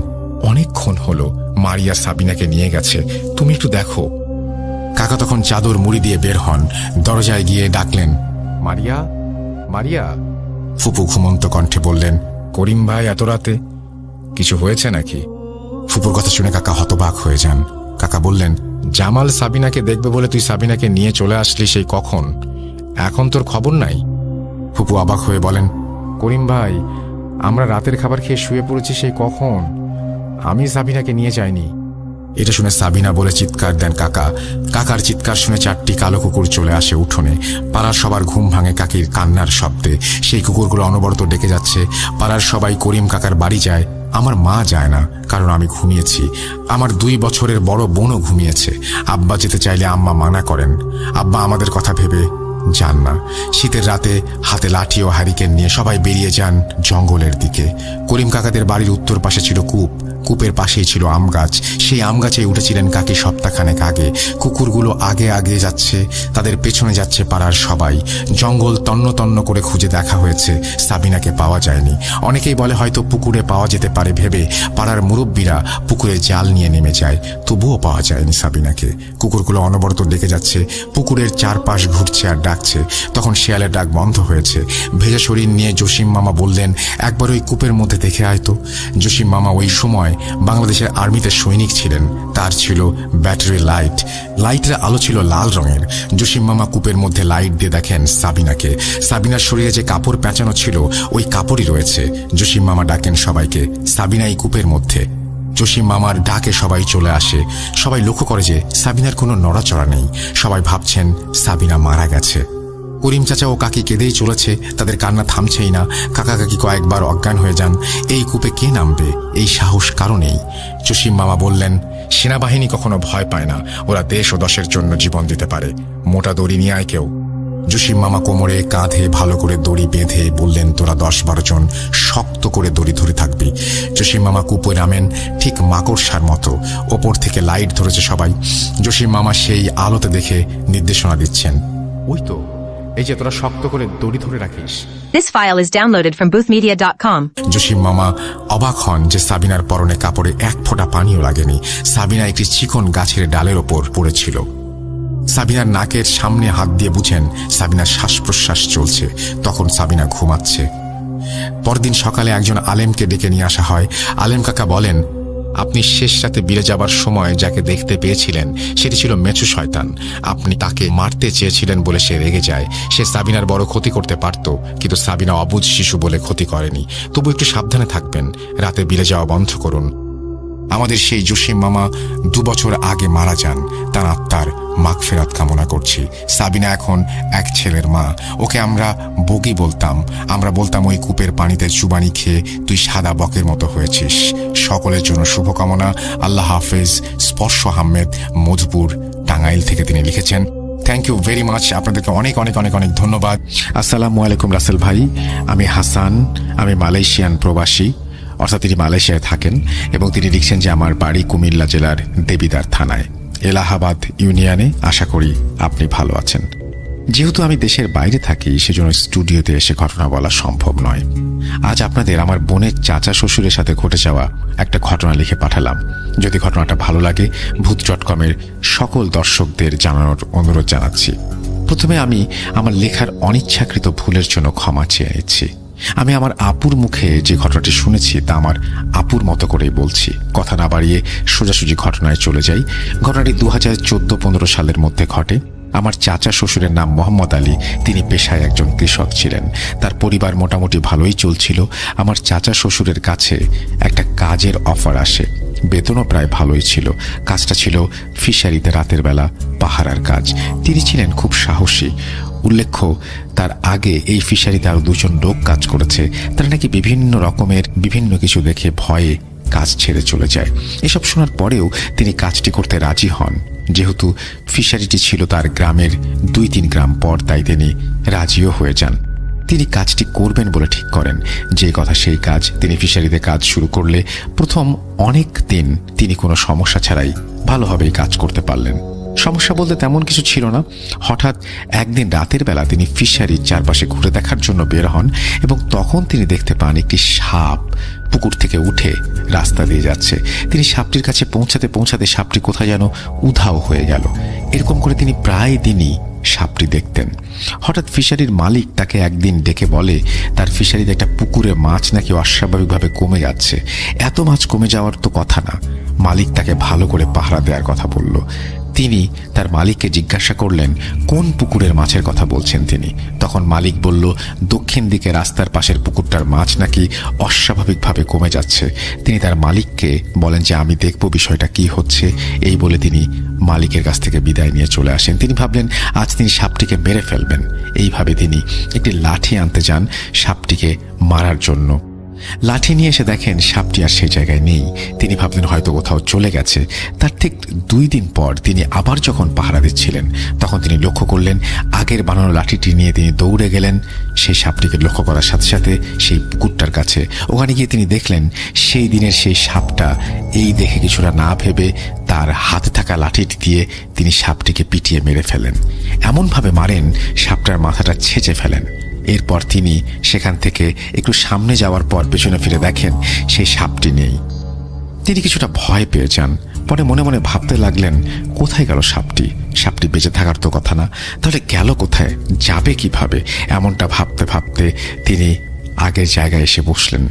Speaker 1: অনেকক্ষণ হলো মারিয়া সাবিনাকে নিয়ে গেছে, তুমি একটু দেখো। কাকা তখন চাদর মুড়ি দিয়ে বের হন। দরজায় গিয়ে ডাকলেন, মারিয়া, মারিয়া। ফুপু ঘুমন্ত কণ্ঠে বললেন, করিম ভাই, এত রাতে কিছু হয়েছে নাকি? ফুপুর কথা শুনে কাকা হতবাক হয়ে যান। কাকা বললেন,
Speaker 4: জামাল সাবিনাকে দেখবে বলে তুই সাবিনাকে নিয়ে চলে আসলি সেই কখন, এখন তোর খবর নাই?
Speaker 1: ফুপু অবাক হয়ে বলেন,
Speaker 4: করিম ভাই, আমরা রাতের খাবার খেয়ে শুয়ে পড়েছি সেই কখন, আমি সাবিনাকে নিয়ে যাইনি।
Speaker 1: এটা শুনে সাবিনা বলে চিৎকার দেন কাকা। কাকার চিৎকার শুনে 4টি কালো কুকুর চলে আসে উঠোনে। পাড়ার সবার ঘুম ভাঙে কাকির কান্নার শব্দে। সেই কুকুরগুলো অনবরত ডেকে যাচ্ছে। পাড়ার সবাই করিম কাকার বাড়ি যায়, আমার মা যায় না, কারণ আমি ঘুমিয়েছি। আমার 2 বছরের বড় বোনও ঘুমিয়েছে। আব্বা যেতে চাইলে আম্মা মানা করেন। আব্বা আমাদের কথা ভেবে যান না। শীতের রাতে হাতে লাঠি ও হ্যারিকেন নিয়ে সবাই বেরিয়ে যান জঙ্গলের দিকে। করিম কাকাদের বাড়ির উত্তর পাশে ছিল কূপ, কূপের পাশেই ছিল আম গাছ। সেই আম গাছে উঠেছিলেন কাকি সপ্তাহখানেক আগে। কুকুরগুলো আগে আগে যাচ্ছে, তাদের পেছনে যাচ্ছে পাড়ার সবাই। জঙ্গল তন্ন তন্ন করে খুঁজে দেখা হয়েছে, সাবিনাকে পাওয়া যায়নি। অনেকেই বলে হয়তো পুকুরে পাওয়া যেতে পারে ভেবে পাড়ার মুরব্বীরা পুকুরে জাল নিয়ে নেমে যায়, তবুও পাওয়া যায়নি সাবিনাকে। কুকুরগুলো অনবরত ডেকে যাচ্ছে, পুকুরের চারপাশ ঘুরছে আর ডাকছে। তখন শেয়ালের ডাক বন্ধ হয়েছে। ভেজা শরীর নিয়ে জসিম মামা বললেন, একবার ওই কূপের মধ্যে দেখে আয় তো। জসিম মামা ওই সময় বাংলাদেশের আর্মিতে সৈনিক ছিলেন। তার ছিল ব্যাটারি লাইট, লাইটের আলো ছিল লাল রঙের। জসিম মামা কূপের মধ্যে লাইট দিয়ে দেখেন সাবিনাকে। সাবিনার শরীরে যে কাপড় পেঁচানো ছিল ওই কাপড়ই রয়েছে। জসিম মামা ডাকেন সবাইকে, সাবিনা এই কূপের মধ্যে। জসিম মামার ডাকে সবাই চলে আসে। সবাই লক্ষ্য করে যে সাবিনার কোনো নড়াচড়া নেই। সবাই ভাবছেন সাবিনা মারা গেছে। করিম চাচা ও কাকি কেঁদেই চলেছে, তাদের কান্না থামছেই না। কাকা কাকি কয়েকবার অজ্ঞান হয়ে যান। এই কূপে কে নামবে, এই সাহস কারণেই। জসিম মামা বললেন, সেনাবাহিনী কখনো ভয় পায় না, ওরা দেশ ও দশের জন্য জীবন দিতে পারে। মোটা দড়ি নিয়ে আয় কেউ। জসিম মামা কোমরে কাঁধে ভালো করে দড়ি বেঁধে বললেন, তোরা 10-12 জন শক্ত করে দড়ি ধরে থাকবি। জসিম মামা কূপে নামেন ঠিক মাকড়সার মতো। ওপর থেকে লাইট ধরেছে সবাই। জসিম মামা সেই আলোতে দেখে নির্দেশনা দিচ্ছেন, ওই তো, এই যে তোরা শক্ত করে দড়ি ধরে রাখিস।
Speaker 3: This file is downloaded from boothmedia.com.
Speaker 1: Jasim মামা অবাক হন যে সাবিনার পরনে কাপড়ে 1 ফোঁটা পানিও লাগেনি। সাবিনা একটি চিকন গাছের ডালের ওপর পড়েছিল। সাবিনার নাকের সামনে হাত দিয়ে বুঝেন সাবিনার শ্বাস প্রশ্বাস চলছে। তখন সাবিনা ঘুমাচ্ছে। পরদিন সকালে একজন আলেমকে ডেকে নিয়ে আসা হয়। আলেম কাকা বলেন, আপনি শেষ রাতে বিলে যাবার সময় যাকে দেখতে পেয়েছিলেন সেটি ছিল মেচু শয়তান। আপনি তাকে মারতে চেয়েছিলেন বলে সে রেগে যায়। সে সাবিনার বড় ক্ষতি করতে পারত, কিন্তু সাবিনা অবুঝ শিশু বলে ক্ষতি করেনি। তবু একটু সাবধানে থাকবেন, রাতে বিলে যাওয়া বন্ধ করুন। আমাদের সেই জসিম মামা 2 বছর আগে মারা যান। তার আত্মার মাগফিরাত কামনা করছি। সাবিনা এখন এক ছেলের মা। ওকে আমরা বগি বলতাম। আমরা বলতাম, ওই কূপের পানিতে চুবানি খেয়ে তুই সাদা বকের মতো হয়েছিস। সকলের জন্য শুভকামনা। আল্লাহ হাফেজ। স্পর্শ আহমেদ, মধুপুর, টাঙ্গাইল থেকে তিনি লিখেছেন। Thank you very much. আপনাদেরকে অনেক অনেক অনেক অনেক ধন্যবাদ। আসসালামু আলাইকুম রাসেল ভাই, আমি হাসান, আমি মালয়েশিয়ান প্রবাসী। অর্থাৎ তিনি মালয়েশিয়ায় থাকেন এবং তিনি লিখছেন যে আমার বাড়ি কুমিল্লা জেলার দেবিদার থানায়, এলাহাবাদ ইউনিয়নে। আশা করি আপনি ভালো আছেন। যেহেতু আমি দেশের বাইরে থাকি সেজন্য স্টুডিওতে এসে ঘটনা বলা সম্ভব নয়। আজ আপনাদের আমার বোনের চাচা শ্বশুরের সাথে ঘটে যাওয়া একটা ঘটনা লিখে পাঠালাম। যদি ঘটনাটা ভালো লাগে ভূত.com-এর সকল দর্শকদের জানানোর অনুরোধ জানাচ্ছি। প্রথমে আমি আমার লেখার অনিচ্ছাকৃত ভুলের জন্য ক্ষমা চেয়ে নিচ্ছি। আমি আমার আপুর মুখে যে ঘটনাটি শুনেছি তা আমার আপুর মতো করেই বলছি। কথা না বাড়িয়ে সোজাসুজি ঘটনায় চলে যাই। ঘটনাটি 2014-15 সালের মধ্যে ঘটে। আমার চাচা শ্বশুরের নাম মোহাম্মদ আলী। তিনি পেশায় একজন কৃষক ছিলেন। তার পরিবার মোটামুটি ভালোই চলছিল। আমার চাচা শ্বশুরের কাছে একটা কাজের অফার আসে। বেতনও প্রায় ভালোই ছিল। কাজটা ছিল ফিশারিতে রাতের বেলা পাহারার কাজ। তিনি ছিলেন খুব সাহসী। উল্লেখ্য, তার আগে এই ফিশারিতে আরো 2 জন লোক কাজ করেছে। তারা নাকি বিভিন্ন রকমের বিভিন্ন কিছু দেখে ভয়ে কাজ ছেড়ে চলে যায়। এসব শোনার পরেও তিনি কাজটি করতে রাজি হন। যেহেতু ফিশারিটি ছিল তার গ্রামের 2-3 গ্রাম পর, তাই তিনি রাজিও হয়ে যান। তিনি কাজটি করবেন বলে ঠিক করেন। যে কথা সেই কাজ। তিনি ফিশারিতে কাজ শুরু করলে প্রথম অনেক দিন তিনি কোনো সমস্যা ছাড়াই ভালোভাবেই কাজ করতে পারলেন। সমস্যা বলতে তেমন কিছু ছিল না। হঠাৎ একদিন রাতের বেলা তিনি ফিশারির চারপাশে ঘুরে দেখার জন্য বের হন এবং তখন তিনি দেখতে পান একটি সাপ পুকুর থেকে উঠে রাস্তা দিয়ে যাচ্ছে। তিনি সাপটির কাছে পৌঁছাতে পৌঁছাতে সাপটি কোথায় যেন উধাও হয়ে গেল। এরকম করে তিনি প্রায় দিনই সাপটি দেখতেন। হঠাৎ ফিশারির মালিক তাকে একদিন ডেকে বলে তার ফিশারিতে একটা পুকুরে মাছ নাকি অস্বাভাবিকভাবে কমে যাচ্ছে। এত মাছ কমে যাওয়ার তো কথা না। মালিক তাকে ভালো করে পাহারা দেওয়ার কথা বলল। তিনি তার মালিককে জিজ্ঞাসা করলেন কোন পুকুরের মাছের কথা বলছেন তিনি। তখন মালিক বলল, দক্ষিণ দিকে রাস্তার পাশের পুকুরটার মাছ নাকি অস্বাভাবিকভাবে কমে যাচ্ছে। তিনি তার মালিককে বলেন যে আমি দেখব বিষয়টা কি হচ্ছে। এই বলে তিনি মালিকের কাছ থেকে বিদায় নিয়ে চলে আসেন। তিনি ভাবলেন আজ তিনি সাপটিকে মেরে ফেলবেন। এইভাবে তিনি একটি লাঠি আনতে যান সাপটিকে মারার জন্য। লাঠি নিয়ে এসে দেখেন সাপটি আর সেই জায়গায় নেই। তিনি ভাবলেন হয়তো কোথাও চলে গেছে। তার ঠিক 2 দিন পর তিনি আবার যখন পাহারা দিচ্ছিলেন তখন তিনি লক্ষ্য করলেন আগের বানানো লাঠিটি নিয়ে তিনি দৌড়ে গেলেন সেই সাপটিকে লক্ষ্য করার সাথে সাথে সেই পুকুরটার কাছে। ওখানে গিয়ে তিনি দেখলেন সেই দিনের সেই সাপটা এই দেখে কিছুটা না ভেবে তার হাতে থাকা লাঠিটি দিয়ে তিনি সাপটিকে পিটিয়ে মেরে ফেলেন। এমনভাবে মারেন সাপটার মাথাটা ছেঁচে ফেলেন। এরপর তিনি সেখান থেকে একটু সামনে যাওয়ার পর পেছনে ফিরে দেখেন সেই সাপটি নেই। তিনি কিছুটা ভয় পেয়ে যান। পরে মনে মনে ভাবতে লাগলেন কোথায় গেল সাপটি? সাপটি বেঁচে থাকার তো কথা না, তাহলে গেল কোথায়, যাবে কিভাবে? এমনটা ভাবতে ভাবতে তিনি আগের জায়গায় এসে বসলেন।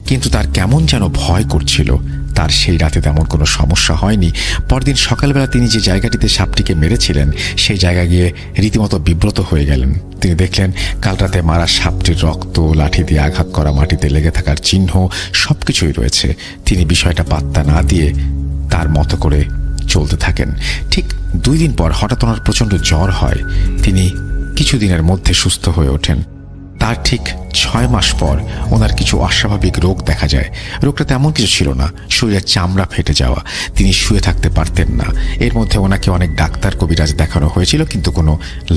Speaker 1: কিন্তু তার কেমন যেন ভয় করছিল। তার সেই রাতে তেমন কোনো সমস্যা হয়নি। পরদিন সকালবেলা তিনি যে জায়গাটিতে সাপটিকে মেরেছিলেন সেই জায়গায় গিয়ে রীতিমতো বিব্রত হয়ে গেলেন। তিনি দেখলেন কাল রাতে মারা সাপটির রক্ত, লাঠি দিয়ে আঘাত করা মাটিতে লেগে থাকার চিহ্ন সবকিছুই রয়েছে। তিনি বিষয়টা পাত্তা না দিয়ে তার মতো করে চলতে থাকেন। ঠিক 2 দিন পর হঠাৎ ওনার প্রচণ্ড জ্বর হয়। তিনি কিছুদিনের মধ্যে সুস্থ হয়ে ওঠেন। তার ঠিক 6 মাস পর ওনার কিছু অস্বাভাবিক রোগ দেখা যায়। রোগটা তেমন কিছু ছিল না, শরীরের চামড়া ফেটে যাওয়া। তিনি শুয়ে থাকতে পারতেন না। এর মধ্যে ওনাকে অনেক ডাক্তার কবিরাজ দেখানো হয়েছিল, কিন্তু কোনো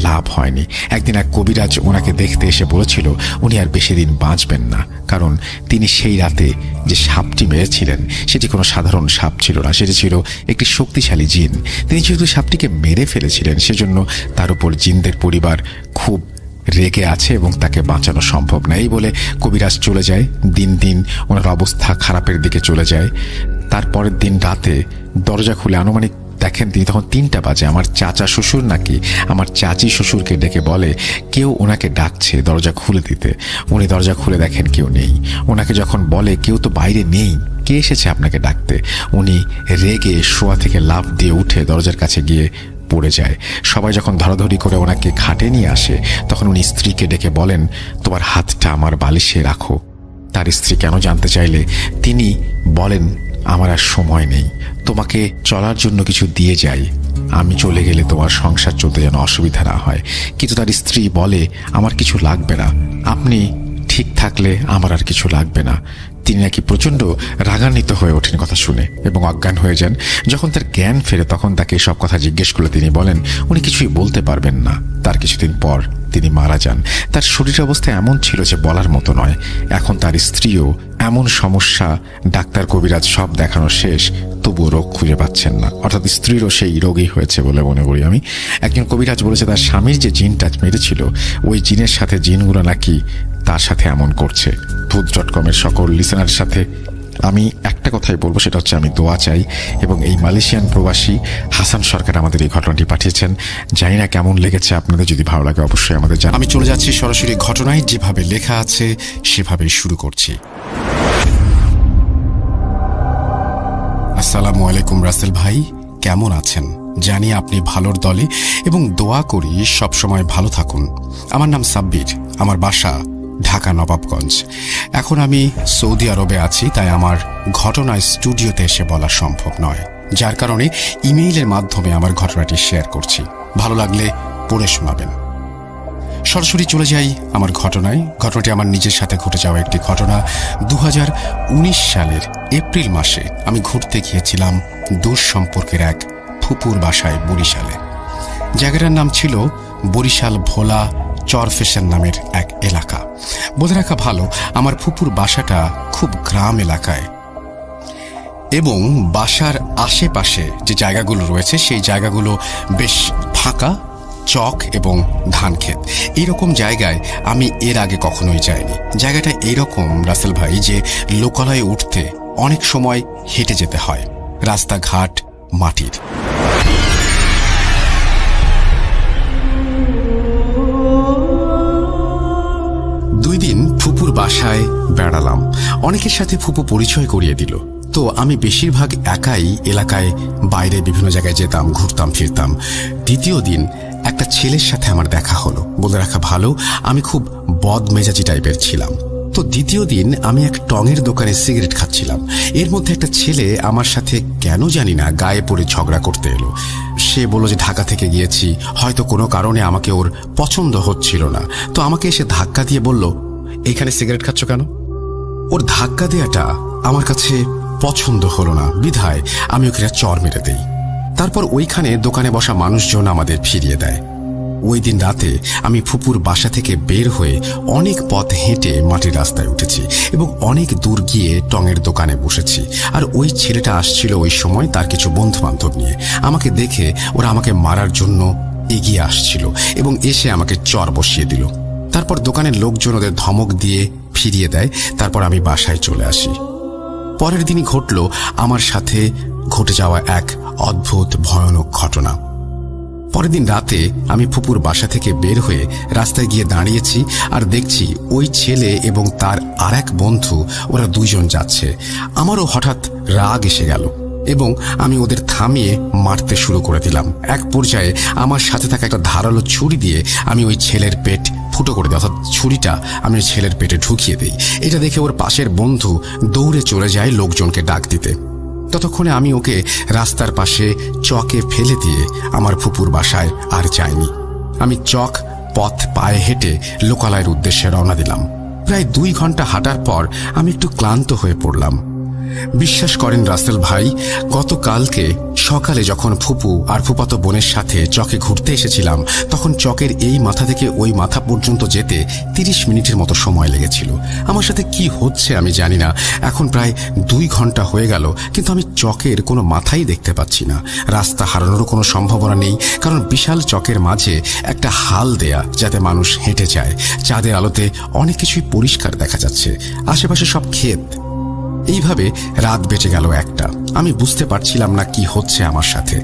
Speaker 1: লাভ হয়নি। একদিন এক কবিরাজ ওনাকে দেখতে এসে বলেছিল উনি আর বেশি দিন বাঁচবেন না, কারণ তিনি সেই রাতে যে সাপটি মেরেছিলেন সেটি কোনো সাধারণ সাপ ছিল না, সেটি ছিল একটি শক্তিশালী জিন। তিনি যেহেতু সাপটিকে মেরে ফেলেছিলেন সেজন্য তার উপর জিনদের পরিবার খুব রেগে আছে এবং তাকে বাঁচানো সম্ভব না। এই বলে কবিরাজ চলে যায়। দিন দিন ওনার অবস্থা খারাপের দিকে চলে যায়। তারপরের দিন রাতে দরজা খুলে আনুমানিক দেখেন তিনি তখন 3টা বাজে। আমার চাচা শ্বশুর নাকি আমার চাচি শ্বশুরকে ডেকে বলে কেউ ওনাকে ডাকছে দরজা খুলে দিতে। উনি দরজা খুলে দেখেন কেউ নেই। ওনাকে যখন বলে কেউ তো বাইরে নেই, কে এসেছে আপনাকে ডাকতে, উনি রেগে শোয়া থেকে লাফ দিয়ে উঠে দরজার কাছে গিয়ে পড়ে যায়। সবাই যখন ধরাধরি করে ওনাকে খাটে নিয়ে আসে তখন উনি স্ত্রীকে ডেকে বলেন তোমার হাতটা আমার বালিশে রাখো। তার স্ত্রী কেন জানতে চাইলে তিনি বলেন আমার আর সময় নেই, তোমাকে চলার জন্য কিছু দিয়ে যাই, আমি চলে গেলে তোমার সংসার চলতে যেন অসুবিধা না হয়। কিন্তু তার স্ত্রী বলে আমার কিছু লাগবে না, আপনি ঠিক থাকলে আমার আর কিছু লাগবে না। তিনি নাকি প্রচণ্ড রাগান্বিত হয়ে ওঠেন কথা শুনে এবং অজ্ঞান হয়ে যান। যখন তার জ্ঞান ফেরে তখন তাকে সব কথা জিজ্ঞেস করলে তিনি বলেন উনি কিছুই বলতে পারবেন না। তার কিছুদিন পর তিনি মারা যান। তার শরীরের অবস্থা এমন ছিল যে বলার মতো নয়। এখন তার স্ত্রীও এমন সমস্যা, ডাক্তার কবিরাজ সব দেখানো শেষ, তবুও রোগ খুঁজে পাচ্ছেন না। অর্থাৎ স্ত্রীরও সেই রোগই হয়েছে বলে মনে করি আমি। একজন কবিরাজ বলেছে তার স্বামীর যে জিনটা মেরেছিল ওই জিনের সাথে জিনগুলো নাকি তার সাথে এমন করছে। ভূত.com-এর সকল লিসেনারের সাথে আমি একটা কথাই বলবো, সেটা হচ্ছে আমি দোয়া চাই। এবং এই মালয়েশিয়ান প্রবাসী হাসান সরকার আমাদের এই ঘটনাটি পাঠিয়েছেন। জানি না কেমন লেগেছে আপনাদের, যদি ভালো লাগে অবশ্যই আমাদের জানান। আমি চলে যাচ্ছি সরাসরি ঘটনায়, যেভাবে লেখা আছে সেভাবেই শুরু করছি। আসসালামু আলাইকুম রাসেল ভাই, কেমন আছেন? জানি আপনি ভালোর দলে এবং দোয়া করি সবসময় ভালো থাকুন। আমার নাম সাব্বির, আমার বাসা ঢাকা নবাবগঞ্জ। এখন আমি সৌদি আরবে আছি, তাই আমার ঘটনা স্টুডিওতে এসে বলা সম্ভব নয়, যার কারণে ইমেইলের মাধ্যমে আমার ঘটনাটি শেয়ার করছি। ভালো লাগলে পড়ে শোনাবেন। সরাসরি চলে যাই আমার ঘটনায়। ঘটনাটি আমার নিজের সাথে ঘটে যাওয়া একটি ঘটনা। 2019 সালের এপ্রিল মাসে আমি ঘুরতে গিয়েছিলাম দূর সম্পর্কের এক ফুপুর বাসায় বরিশালে। জায়গাটার নাম ছিল বরিশাল ভোলা চরফেশন নামের এক এলাকা। বলে রাখা ভালো, আমার ফুপুর বাসাটা খুব গ্রাম এলাকায় এবং বাসার আশেপাশে যে জায়গাগুলো রয়েছে সেই জায়গাগুলো বেশ ফাঁকা, চক এবং ধান ক্ষেত। এইরকম জায়গায় আমি এর আগে কখনোই যাইনি। জায়গাটা এইরকম রাসেল ভাই যে লোকালয়ে উঠতে অনেক সময় হেঁটে যেতে হয়, রাস্তাঘাট মাটির। ফুপুর বাসায় বেড়ালাম। অনেকের সাথে ফুপু পরিচয় করিয়ে দিল। তো আমি বেশিরভাগ একাই এলাকায় বাইরে বিভিন্ন জায়গায় যেতাম, ঘুরতাম ফিরতাম। দ্বিতীয় দিন একটা ছেলের সাথে আমার দেখা হলো। বলে রাখা ভালো, আমি খুব বদমেজাজি টাইপের ছিলাম। তো দ্বিতীয় দিন আমি এক টঙের দোকানে সিগারেট খাচ্ছিলাম। এর মধ্যে একটা ছেলে আমার সাথে কেন জানি না গায়ে পড়ে ঝগড়া করতে এলো। সে বলল যে ঢাকা থেকে গিয়েছি, হয়তো কোনো কারণে আমাকে ওর পছন্দ হচ্ছিল না। তো আমাকে এসে ধাক্কা দিয়ে বলল, এইখানে সিগারেট খাচ্ছ কেন? ওর ধাক্কা দেওয়াটা আমার কাছে পছন্দ হলো না, বিধায় আমি ওকে চর মেরে দেই। তারপর ওইখানে দোকানে বসা মানুষজন আমাদের ফিরিয়ে দেয়। ওই দিন রাতে আমি ফুপুর বাসা থেকে বের হয়ে অনেক পথ হেঁটে মাটির রাস্তায় উঠেছি এবং অনেক দূর গিয়ে টঙের দোকানে বসেছি। আর ওই ছেলেটা আসছিল ওই সময় তার কিছু বন্ধু বান্ধব নিয়ে। আমাকে দেখে ওরা আমাকে মারার জন্য এগিয়ে আসছিল এবং এসে আমাকে চর বসিয়ে দিল। তারপর দোকানের লোকজন ওদের ধমক দিয়ে ফিরিয়ে দেয়। তারপর আমি বাসায় চলে আসি। পরের দিনই ঘটল আমার সাথে ঘটে যাওয়া এক অদ্ভুত ভয়ানক ঘটনা। পরের দিন রাতে আমি ফুপুর বাসা থেকে বের হয়ে রাস্তায় গিয়ে দাঁড়িয়েছি আর দেখছি ওই ছেলে এবং তার আর এক বন্ধু, ওরা দুইজন যাচ্ছে। আমারও হঠাৎ রাগ এসে গেল এবং আমি ওদের থামিয়ে মারতে শুরু করে দিলাম। এক পর্যায়ে আমার সাথে থাকা একটা ধারালো ছুরি দিয়ে আমি ওই ছেলের পেট ফুটো করে দিই, অর্থাৎ ছুরিটা আমি ওই ছেলের পেটে ঢুকিয়ে দিই। এটা দেখে ওর পাশের বন্ধু দৌড়ে চলে যায় লোকজনকে ডাক দিতে। ততক্ষণে আমি ওকে রাস্তার পাশে চকে ফেলে দিয়ে আমার ফুপুর বাসায় আর যাইনি। আমি চক পথ পায়ে হেঁটে লোকালয়ের উদ্দেশ্যে রওনা দিলাম। প্রায় 2 ঘন্টা হাঁটার পর আমি একটু ক্লান্ত হয়ে পড়লাম। বিশ্বাস করেন রাসেল ভাই, গতকালকে সকালে যখন ফুপু আর ফুপাতো বোনের সাথে চকে ঘুরতে এসেছিলাম, তখন চকের এই মাথা থেকে ওই মাথা পর্যন্ত যেতে 30 মিনিটের মতো সময় লেগেছিল। আমার সাথে কি হচ্ছে আমি জানি না। এখন প্রায় 2 ঘন্টা হয়ে গেল, কিন্তু আমি চকের কোনো মাথাই দেখতে পাচ্ছি না। রাস্তা হারানোরও কোনো সম্ভাবনা নেই, কারণ বিশাল চকের মাঝে একটা হাল দেয়া যাতে মানুষ হেঁটে যায়। চাঁদের আলোতে অনেক কিছুই পরিষ্কার দেখা যাচ্ছে, আশেপাশে সব ক্ষেত। এইভাবে রাত বেঁচে গেল 1টা। আমি বুঝতে পারছিলাম না কি হচ্ছে আমার সাথে।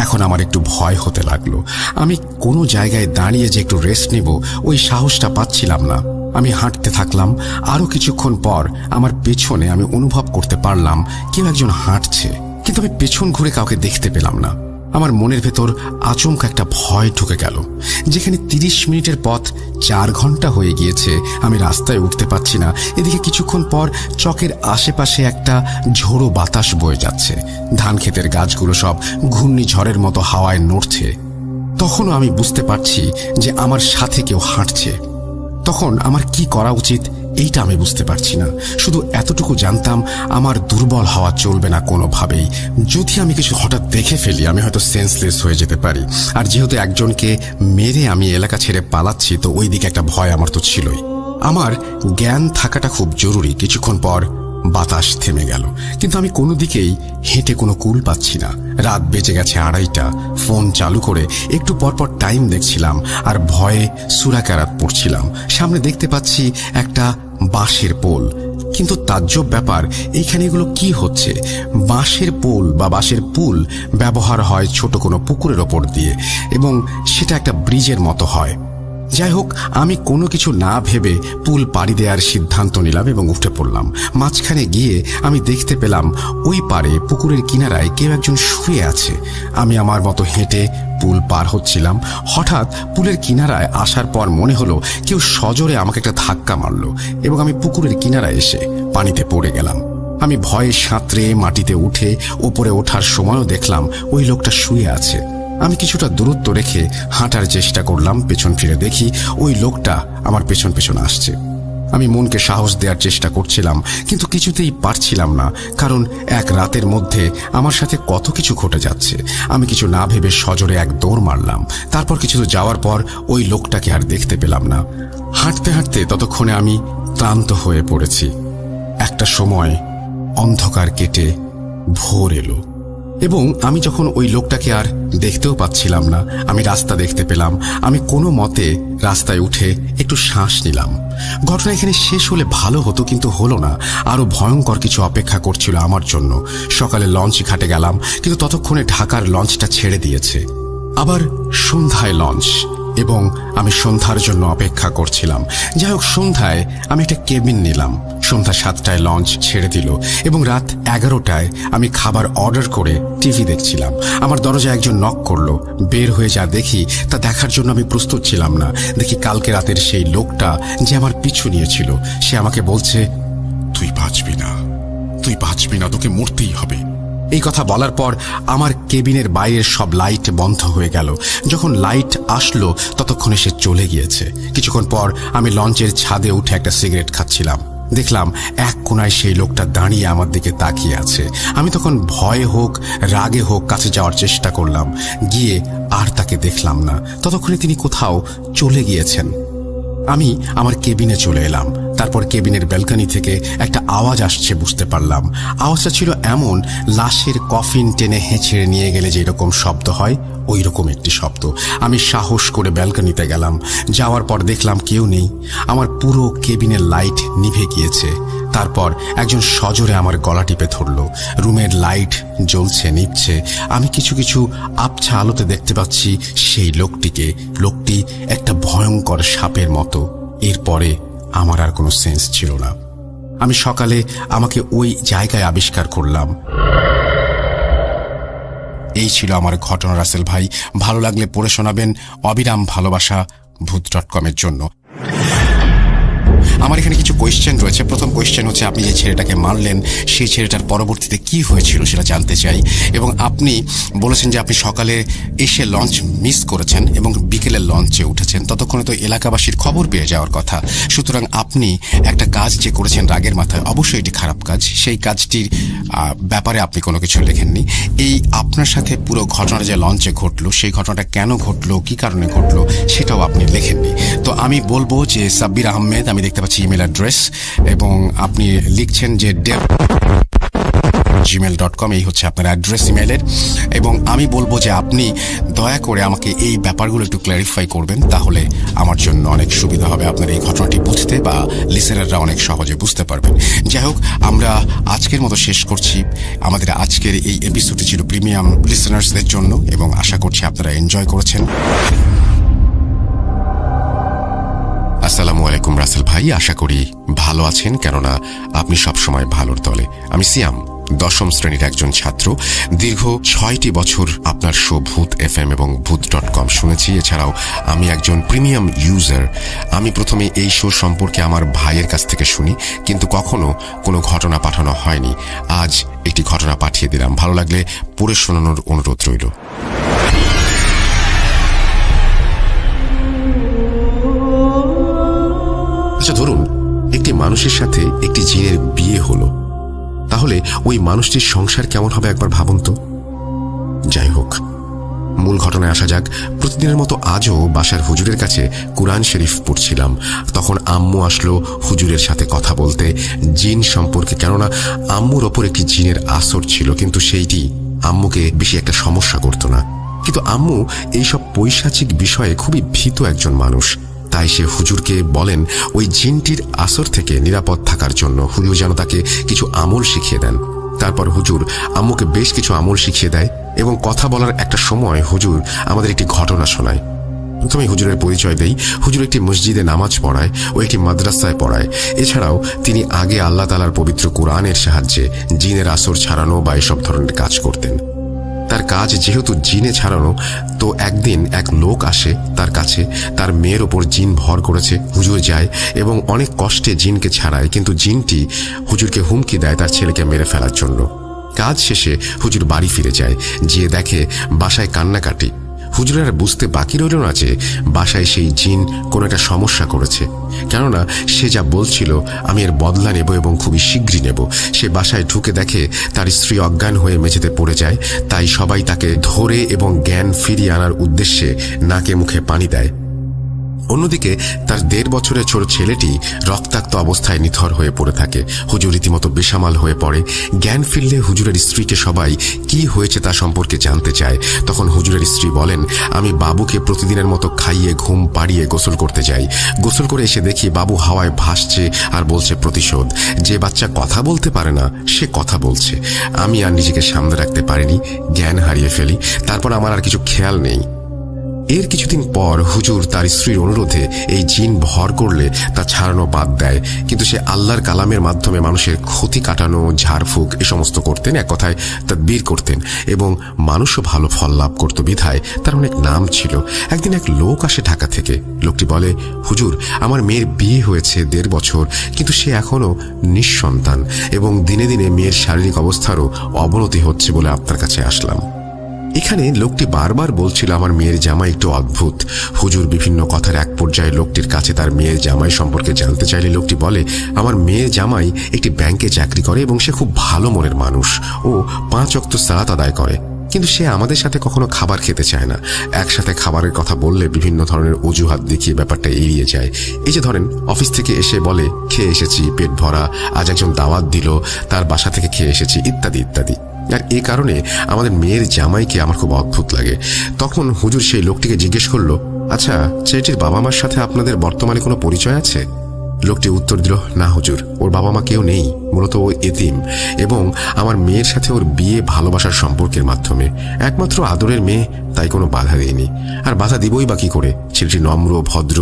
Speaker 1: এখন আমার একটু ভয় হতে লাগলো। আমি কোনো জায়গায় দাঁড়িয়ে যে একটু রেস্ট নিব, ওই সাহসটা পাচ্ছিলাম না। আমি হাঁটতে থাকলাম। আরো কিছুক্ষণ পর আমার পেছনে আমি অনুভব করতে পারলাম কেউ একজন হাঁটছে, কিন্তু আমি পেছন ঘুরে কাউকে দেখতে পেলাম না। আমার মনের ভেতর আচমকা একটা ভয় ঢুকে গেল। যেখানে 30 মিনিটের পথ 4 ঘন্টা হয়ে গিয়েছে, আমি রাস্তায় উঠতে পারছি না। এদিকে কিছুক্ষণ পর চকের আশেপাশে একটা ঝোড়ো বাতাস বয়ে যাচ্ছে। ধান ক্ষেতের গাছগুলো সব ঘূর্ণিঝড়ের মতো হাওয়ায় নড়ছে। তখনও আমি বুঝতে পারছি যে আমার সাথে কেউ হাঁটছে। তখন আমার কি করা উচিত এইটা আমি বুঝতে পারছি না। শুধু এতটুকু জানতাম আমার দুর্বল হওয়া চলবে না কোনোভাবেই। যদি আমি কিছু হঠাৎ দেখে ফেলি, আমি হয়তো সেন্সলেস হয়ে যেতে পারি। আর যেহেতু একজনকে মেরে আমি এলাকা ছেড়ে পালাচ্ছি, তো ওই দিকে একটা ভয় আমার তো ছিলই। আমার জ্ঞান থাকাটা খুব জরুরি। কিছুক্ষণ পর বাতাস থেমে গেল, কিন্তু আমি কোনো দিকেই হেঁটে কোনো কুল পাচ্ছি না। রাত বেজে গেছে 2:30। ফোন চালু করে একটু পরপর টাইম দেখছিলাম আর ভয়ে সুরাকারাত পড়ছিলাম। সামনে দেখতে পাচ্ছি একটা বাঁশের পোল, কিন্তু তাজ্জব ব্যাপার, এইখানে এগুলো কি হচ্ছে? বাঁশের পোল বা বাঁশের পুল ব্যবহার হয় ছোট কোনো পুকুরের ওপর দিয়ে, এবং সেটা একটা ব্রিজের মতো হয়। যাই হোক, আমি কোনো কিছু না ভেবে পুল পাড়ি দেওয়ার সিদ্ধান্ত নিলাম এবং উঠে পড়লাম। মাঝখানে গিয়ে আমি দেখতে পেলাম ওই পারে পুকুরের কিনারায় কেউ একজন শুয়ে আছে। আমি আমার মতো হেঁটে পুল পার হচ্ছিলাম। হঠাৎ পুলের কিনারায় আসার পর মনে হলো কেউ সজোরে আমাকে একটা ধাক্কা মারলো এবং আমি পুকুরের কিনারায় এসে পানিতে পড়ে গেলাম। আমি ভয়ে সাঁতরে মাটিতে উঠে ওপরে ওঠার সময়ও দেখলাম ওই লোকটা শুয়ে আছে। আমি কিছুটা দূরত্ব রেখে হাঁটার চেষ্টা করলাম। পেছন ফিরে দেখি ওই লোকটা আমার পেছন পেছন আসছে। আমি মনকে সাহস দেওয়ার চেষ্টা করছিলাম, কিন্তু কিছুতেই পারছিলাম না, কারণ এক রাতের মধ্যে আমার সাথে কত কিছু ঘটে যাচ্ছে। আমি কিছু না ভেবে সজোরে এক দৌড় মারলাম। তারপর কিছু যাওয়ার পর ওই লোকটাকে আর দেখতে পেলাম না। হাঁটতে হাঁটতে ততক্ষণে আমি ক্লান্ত হয়ে পড়েছি। একটা সময় অন্ধকার কেটে ভোর এলো এবং আমি যখন ওই লোকটাকে আর দেখতেও পাচ্ছিলাম না, আমি রাস্তা দেখতে পেলাম। আমি কোনো মতে রাস্তায় উঠে একটু শ্বাস নিলাম। ঘটনা এখানে শেষ হলে ভালো হতো, কিন্তু হলো না। আরো ভয়ঙ্কর কিছু অপেক্ষা করছিল আমার জন্য। সকালে লঞ্চ ঘাটে গেলাম, কিন্তু ততক্ষণে ঢাকার লঞ্চটা ছেড়ে দিয়েছে। আবার সন্ধ্যায় লঞ্চ। এবং আমি সন্ধ্যার জন্য অপেক্ষা করছিলাম। যাই হোক, সন্ধ্যায় আমি একটা কেবিন নিলাম। সন্ধ্যা 7টায় লঞ্চ ছেড়ে দিল এবং রাত 11টায় আমি খাবার অর্ডার করে টিভি দেখছিলাম। আমার দরজায় একজন নক করলো। বের হয়ে যা দেখি তা দেখার জন্য আমি প্রস্তুত ছিলাম না। দেখি কালকে রাতের সেই লোকটা যে আমার পিছু নিয়েছিল, সে আমাকে বলছে, তুই বাঁচবি না, তোকে মরতেই হবে। এই কথা বলার পর আমার কেবিনের বাইরের সব লাইট বন্ধ হয়ে গেল। যখন লাইট আসলো ততক্ষণে সে চলে গিয়েছে। কিছুক্ষণ পর আমি লঞ্চের ছাদে উঠে একটা সিগারেট খাচ্ছিলাম। দেখলাম এক কোণায় সেই লোকটা দাঁড়িয়ে আমার দিকে তাকিয়ে আছে। আমি তখন ভয়ে হোক রাগে হোক কাছে যাওয়ার চেষ্টা করলাম, গিয়ে আর তাকে দেখলাম না। ততক্ষণে তিনি কোথাও চলে গিয়েছেন। আমি আমার কেবিনে চলে এলাম। তারপর কেবিনের ব্যালকনি থেকে একটা আওয়াজ আসছে বুঝতে পারলাম। আওয়াজটা ছিল এমন, লাশের কফিন টেনে হেঁচড়ে নিয়ে গেলে যে এরকম শব্দ হয়, ওই রকম একটি শব্দ। আমি সাহস করে ব্যালকনিতে গেলাম। যাওয়ার পর দেখলাম কেউ নেই। আমার পুরো কেবিনের লাইট নিভে গিয়েছে। তারপর একজন সজোরে আমার গলা টিপে ধরল। রুমের লাইট জ্বলছে নিভছে। আমি কিছু কিছু আবছা আলোতে দেখতে পাচ্ছি সেই লোকটিকে। লোকটি একটা ভয়ঙ্কর সাপের মতো। এরপরে আমার আর কোনো সেন্স ছিল না। আমি সকালে আমাকে ওই জায়গায় আবিষ্কার করলাম। এই ছিল আমার ঘটনা রাসেল ভাই। ভালো লাগলে পড়ে শোনাবেন। অবিরাম ভালোবাসা ভূত.com-এর জন্য। আমার এখানে কিছু কোয়েশ্চেন রয়েছে। প্রথম কোয়েশ্চেন হচ্ছে, আপনি যে ছেলেটাকে মারলেন সেই ছেলেটার পরবর্তীতে কি হয়েছিল সেটা জানতে চাই। এবং আপনি বলেছেন যে আপনি সকালে এসে লঞ্চ মিস করেছেন এবং বিকেলের লঞ্চে উঠেছেন। ততক্ষণে তো এলাকাবাসীর খবর পেয়ে যাওয়ার কথা। সুতরাং আপনি একটা কাজ যে করেছেন রাগের মাথায়, অবশ্যই এটি খারাপ কাজ। সেই কাজটির ব্যাপারে আপনি কোনো কিছু লেখেননি। এই আপনার সাথে পুরো ঘটনাটা যে লঞ্চে ঘটলো, সেই ঘটনাটা কেন ঘটলো, কি কারণে ঘটলো, সেটাও আপনি লেখেননি। তো আমি বলবো যে সাব্বির আহমেদ, আমি দেখতে পাচ্ছি ইমেল অ্যাড্রেস, এবং আপনি লিখছেন যে gmail.com, এই হচ্ছে আপনার অ্যাড্রেস ইমেলের। এবং আমি বলবো যে আপনি দয়া করে আমাকে এই ব্যাপারগুলো একটু ক্ল্যারিফাই করবেন, তাহলে আমার জন্য অনেক সুবিধা হবে আপনার এই ঘটনাটি বুঝতে, বা লিসেনাররা অনেক সহজে বুঝতে পারবেন। যাই হোক, আমরা আজকের মতো শেষ করছি। আমাদের আজকের এই এপিসোডটি ছিল প্রিমিয়াম লিসেনার্সদের জন্য এবং আশা করছি আপনারা এনজয় করেছেন। আসসালামু আলাইকুম রাসেল ভাই, আশা করি ভালো আছেন, কেননা আপনি সবসময় ভালোর দলে। আমি সিয়াম, 10ম শ্রেণীর একজন ছাত্র। দীর্ঘ 6টি বছর আপনার শো ভূত FM এবং ভূত.com শুনেছি। এছাড়াও আমি একজন প্রিমিয়াম ইউজার। আমি প্রথমে এই শো সম্পর্কে আমার ভাইয়ের কাছ থেকে শুনি, কিন্তু কখনো কোনো ঘটনা পাঠানো হয়নি। আজ একটি ঘটনা পাঠিয়ে দিলাম। ভালো লাগলে পড়ে শোনানোর অনুরোধ রইল। আচ্ছা, ধরুন একটি মানুষের সাথে একটি জিনের বিয়ে হলো, তাহলে ওই মানুষটির সংসার কেমন হবে একবার ভাবুন তো। যাই হোক, মূল ঘটনায় আসা যাক। প্রতিদিনের মতো আজও বাসার হুজুরের কাছে কুরআন শরীফ পড়ছিলাম। তখন আম্মু আসলো হুজুরের সাথে কথা বলতে জিন সম্পর্কে, কেননা আম্মুর ওপর একটি জিনের আসর ছিল, কিন্তু সেইটি আম্মুকে বেশি একটা সমস্যা করত না। কিন্তু আম্মু এইসব পৈশাচিক বিষয়ে খুবই ভীত একজন মানুষ। তাই সে হুজুরকে বলেন ওই জিনটির আসর থেকে নিরাপদ থাকার জন্য হুজুর যেন তাকে কিছু আমল শিখিয়ে দেন। তারপর হুজুর আম্মুকে বেশ কিছু আমল শিখিয়ে দেয় এবং কথা বলার একটা সময় হুজুর আমাদের একটি ঘটনা শোনায়। প্রথমে হুজুরের পরিচয় দেই। হুজুর একটি মসজিদে নামাজ পড়ায় ও একটি মাদ্রাসায় পড়ায়। এছাড়াও তিনি আগে আল্লাহ তাআলার পবিত্র কোরআনের সাহায্যে জিনের আসর ছাড়ানো বা এসব ধরনের কাজ করতেন। তার কাজ যেহেতু জিনে ছাড়ানো, তো একদিন এক লোক আসে তার কাছে। তার মেয়ের ওপর জিন ভর করেছে। হুজুর যায় এবং অনেক কষ্টে জিনকে ছাড়ায়, কিন্তু জিনটি হুজুরকে হুমকি দেয় তার ছেলেকে মেরে ফেলার জন্য। কাজ শেষে হুজুর বাড়ি ফিরে যায়। গিয়ে দেখে বাসায় কান্নাকাটি। হুজুরের বুঝতে বাকি রইল না যে বাসায় সেই জিন কোনো একটা সমস্যা করেছে, কেননা সে যা বলছিল আমি এর বদলা নেব এবং খুবই শীঘ্রই নেব। সে বাসায় ঢুকে দেখে তার স্ত্রী অজ্ঞান হয়ে মেঝেতে পড়ে যায়। তাই সবাই তাকে ধরে এবং জ্ঞান ফিরিয়ে আনার উদ্দেশ্যে নাকে মুখে পানি দেয়। অন্যদিকে তার 1.5 বছরের ছোট ছেলেটি রক্তাক্ত অবস্থায় নিথর হয়ে পড়ে থাকে। হুজুর রীতিমতো বেসামাল হয়ে পড়ে। জ্ঞান ফিরলে হুজুরের স্ত্রীকে সবাই কি হয়েছে তা সম্পর্কে জানতে চায়। তখন হুজুরের স্ত্রী বলেন, আমি বাবুকে প্রতিদিনের মতো খাইয়ে ঘুম পাড়িয়ে গোসল করতে যাই। গোসল করে এসে দেখি বাবু হাওয়ায় ভাসছে আর বলছে প্রতিশোধ। যে বাচ্চা কথা বলতে পারে না সে কথা বলছে। আমি আর নিজেকে সামনে রাখতে পারিনি, জ্ঞান হারিয়ে ফেলি। তারপর আমার আর কিছু খেয়াল নেই। এর কিছুদিন পর হুজুর তার স্ত্রীর অনুরোধে এই জিন ভর করলে তা ছাড়ানো বাদ দেয়, কিন্তু সে আল্লাহর কালামের মাধ্যমে মানুষের ক্ষতি কাটানো, ঝাড়ফুঁক এ সমস্ত করতেন, এক কথায় তাদবীর করতেন, এবং মানুষও ভালো ফল লাভ করত বিধায় তার অনেক নাম ছিল। একদিন এক লোক আসে ঢাকা থেকে। লোকটি বলে, হুজুর, আমার মেয়ের বিয়ে হয়েছে 1.5 বছর, কিন্তু সে এখনো নিঃসন্তান এবং দিনে দিনে মেয়ের শারীরিক অবস্থারও অবনতি হচ্ছে বলে আপনার কাছে আসলাম। এখানে লোকটি বারবার বলছিল আমার মেয়ের জামাই একটু অদ্ভুত। হুজুর বিভিন্ন কথার এক পর্যায়ে লোকটির কাছে তার মেয়ের জামাই সম্পর্কে জানতে চাইলে লোকটি বলে, আমার মেয়ের জামাই একটি ব্যাংকে চাকরি করে এবং সে খুব ভালো মনের মানুষ ও 5 ওয়াক্ত সালাত আদায় করে, কিন্তু সে আমাদের সাথে কখনো খাবার খেতে চায় না। একসাথে খাবারের কথা বললে বিভিন্ন ধরনের অজুহাত দেখিয়ে ব্যাপারটা এড়িয়ে যায়। এই যে ধরেন, অফিস থেকে এসে বলে খেয়ে এসেছি, পেট ভরা, আজ একজন দাওয়াত দিল, তার বাসা থেকে খেয়ে এসেছি, ইত্যাদি ইত্যাদি। আর এই কারণে আমাদের মেয়ের জামাইকে আমার খুব অদ্ভুত লাগে। তখন হুজুর সেই লোকটিকে জিজ্ঞেস করলো, আচ্ছা, ছেলেটির বাবা মার সাথে আপনাদের বর্তমানে কোনো পরিচয় আছে? লোকটি উত্তর দিল, না হুজুর, ওর বাবা মা কেউ নেই, মূলত ও এতিম, এবং আমার মেয়ের সাথে ওর বিয়ে ভালোবাসার সম্পর্কের মাধ্যমে। একমাত্র আদরের মেয়ে, তাই কোনো বাধা দেয়নি। আর বাধা দিবই বা কি করে? ছেলেটি নম্র, ভদ্র,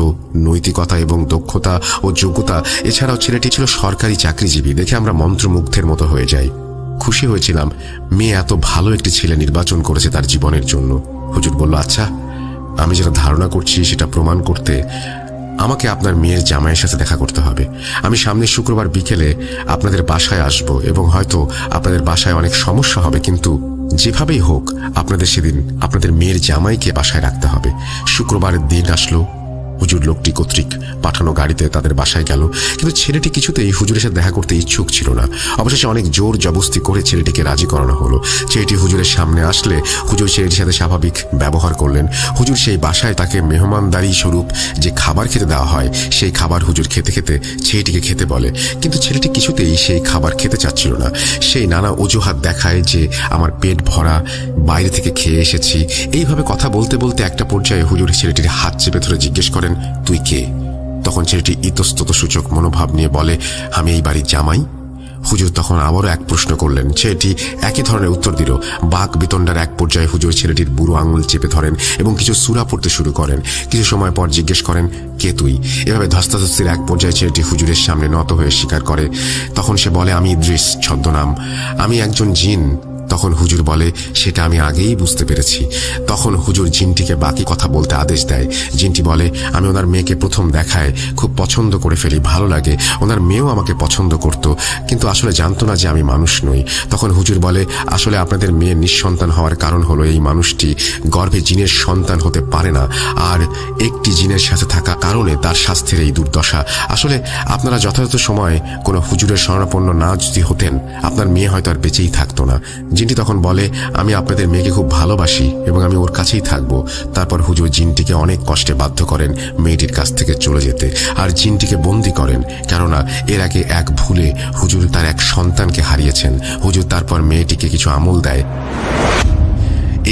Speaker 1: নৈতিকতা এবং দক্ষতা ও যোগ্যতা, এছাড়াও ছেলেটি ছিল সরকারি চাকরিজীবী। দেখে আমরা মন্ত্রমুগ্ধের মতো হয়ে যাই। খুশি হয়েছিলাম মেয়ে এত ভালো একটি ছেলে নির্বাচন করেছে তার জীবনের জন্য। হুজুর বলল, আচ্ছা, আমি যেটা ধারণা করছি সেটা প্রমাণ করতে আমাকে আপনার মেয়ের জামাইয়ের সাথে দেখা করতে হবে। আমি সামনের শুক্রবার বিকেলে আপনাদের বাসায় আসব এবং হয়তো আপনাদের বাসায় অনেক সমস্যা হবে, কিন্তু যেভাবেই হোক আপনাদের সেদিন আপনাদের মেয়ের জামাইকে বাসায় রাখতে হবে। শুক্রবারের দিন আসলো। হুজুর লোকটি কর্তৃক পাঠানো গাড়িতে তাদের বাসায় গেল, কিন্তু ছেলেটি কিছুতেই হুজুরের সাথে দেখা করতে ইচ্ছুক ছিল না। অবশেষে অনেক জোর জবস্তি করে ছেলেটিকে রাজি করানো হলো। ছেলেটি হুজুরের সামনে আসলে হুজুর ছেলেটির সাথে স্বাভাবিক ব্যবহার করলেন। হুজুর সেই বাসায় তাকে মেহমানদারি স্বরূপ যে খাবার খেতে দেওয়া হয়, সেই খাবার হুজুর খেতে খেতে ছেলেটিকে খেতে বলে, কিন্তু ছেলেটি কিছুতেই সেই খাবার খেতে চাচ্ছিল না। সেই নানা অজুহাত দেখায় যে আমার পেট ভরা, বাইরে থেকে খেয়ে এসেছি। এইভাবে কথা বলতে বলতে একটা পর্যায়ে হুজুর ছেলেটির হাত চেপে ধরে জিজ্ঞেস করেন, তুই কে? তখন ছেলেটি ইতস্তত সূচক মনোভাব নিয়ে বলে, আমি এই বাড়ির জামাই। হুজুর তখন আবারও এক প্রশ্ন করলেন। ছেলেটি একই ধরনের উত্তর দিল। বাক বিতণ্ডার এক পর্যায়ে হুজুর ছেলেটির বুড়ো আঙুল চেপে ধরেন এবং কিছু সূরা পড়তে শুরু করেন। কিছু সময় পর জিজ্ঞেস করেন, কে তুই? এভাবে ধস্তাধস্তির এক পর্যায়ে ছেলেটি হুজুরের সামনে নত হয়ে স্বীকার করে। তখন সে বলে, আমি ইদ্রিস, ছদ্মনাম, আমি একজন জিন। তখন হুজুর বলে, সেটা আমি আগেই বুঝতে পেরেছি। তখন হুজুর জিনটিকে বাকি কথা বলতে আদেশ দেয়। জিনটি বলে, আমি ওনার মেয়েকে প্রথম দেখায় খুব পছন্দ করে ফেলি, ভালো লাগে। ওনার মেয়েও আমাকে পছন্দ করত, কিন্তু আসলে জানতো না যে আমি মানুষ নই। তখন হুজুর বলে, আসলে আপনাদের মেয়ে নিঃসন্তান হওয়ার কারণ হলো এই মানুষটি গর্ভে জিনের সন্তান হতে পারে না, আর একটি জিনের সাথে থাকা কারণে তার স্বাস্থ্যের এই দুর্দশা। আসলে আপনারা যথাযথ সময় কোনো হুজুরের শরণাপন্ন না যদি হতেন, আপনার মেয়ে হয়তো আর বেঁচেই থাকতো না। জিনটি তখন বলে, আমি আপনাদের মেয়েকে খুব ভালোবাসি এবং আমি ওর কাছেই থাকবো। তারপর হুজুর জিনটিকে অনেক কষ্টে বাধ্য করেন মেয়েটির কাছ থেকে চলে যেতে, আর জিনটিকে বন্দি করেন, কেননা এর আগে এক ভুলে হুজুর তার এক সন্তানকে হারিয়েছেন। হুজুর তারপর মেয়েটিকে কিছু আমল দেয়।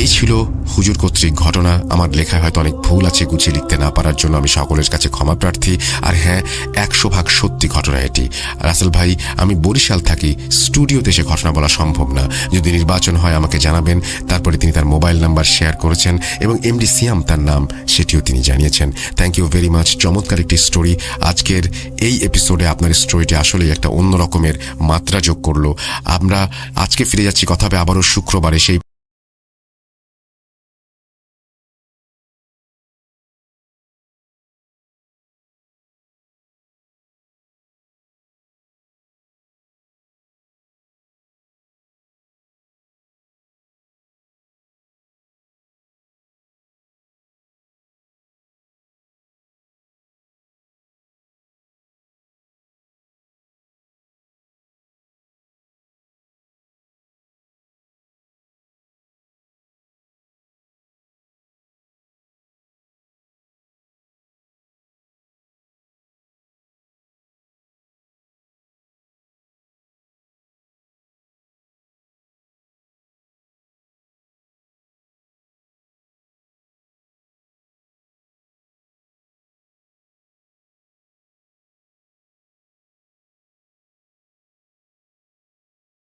Speaker 1: এই ছিল হুজুর কর্তৃক ঘটনা। আমার লেখায় হয়তো অনেক ভুল আছে, গুছিয়ে লিখতে না পারার জন্য আমি সকলের কাছে ক্ষমা প্রার্থী। আর হ্যাঁ, 100% সত্যি ঘটনা এটি। রাসেল ভাই, আমি বরিশাল থাকি, স্টুডিওতে এসে ঘটনা বলা সম্ভব না। যদি নির্বাচন হয় আমাকে জানাবেন। তারপরে তিনি তার মোবাইল নাম্বার শেয়ার করেছেন এবং এমডি সিয়াম তার নাম, সেটিও তিনি জানিয়েছেন। Thank you very much. চমৎকার একটি স্টোরি। আজকের এই এপিসোডে আপনার স্টোরিটি আসলেই একটা অন্য রকমের মাত্রা যোগ করলো। আমরা আজকে ফিরে যাচ্ছি, কথা হবে আবারও শুক্রবারে। সেই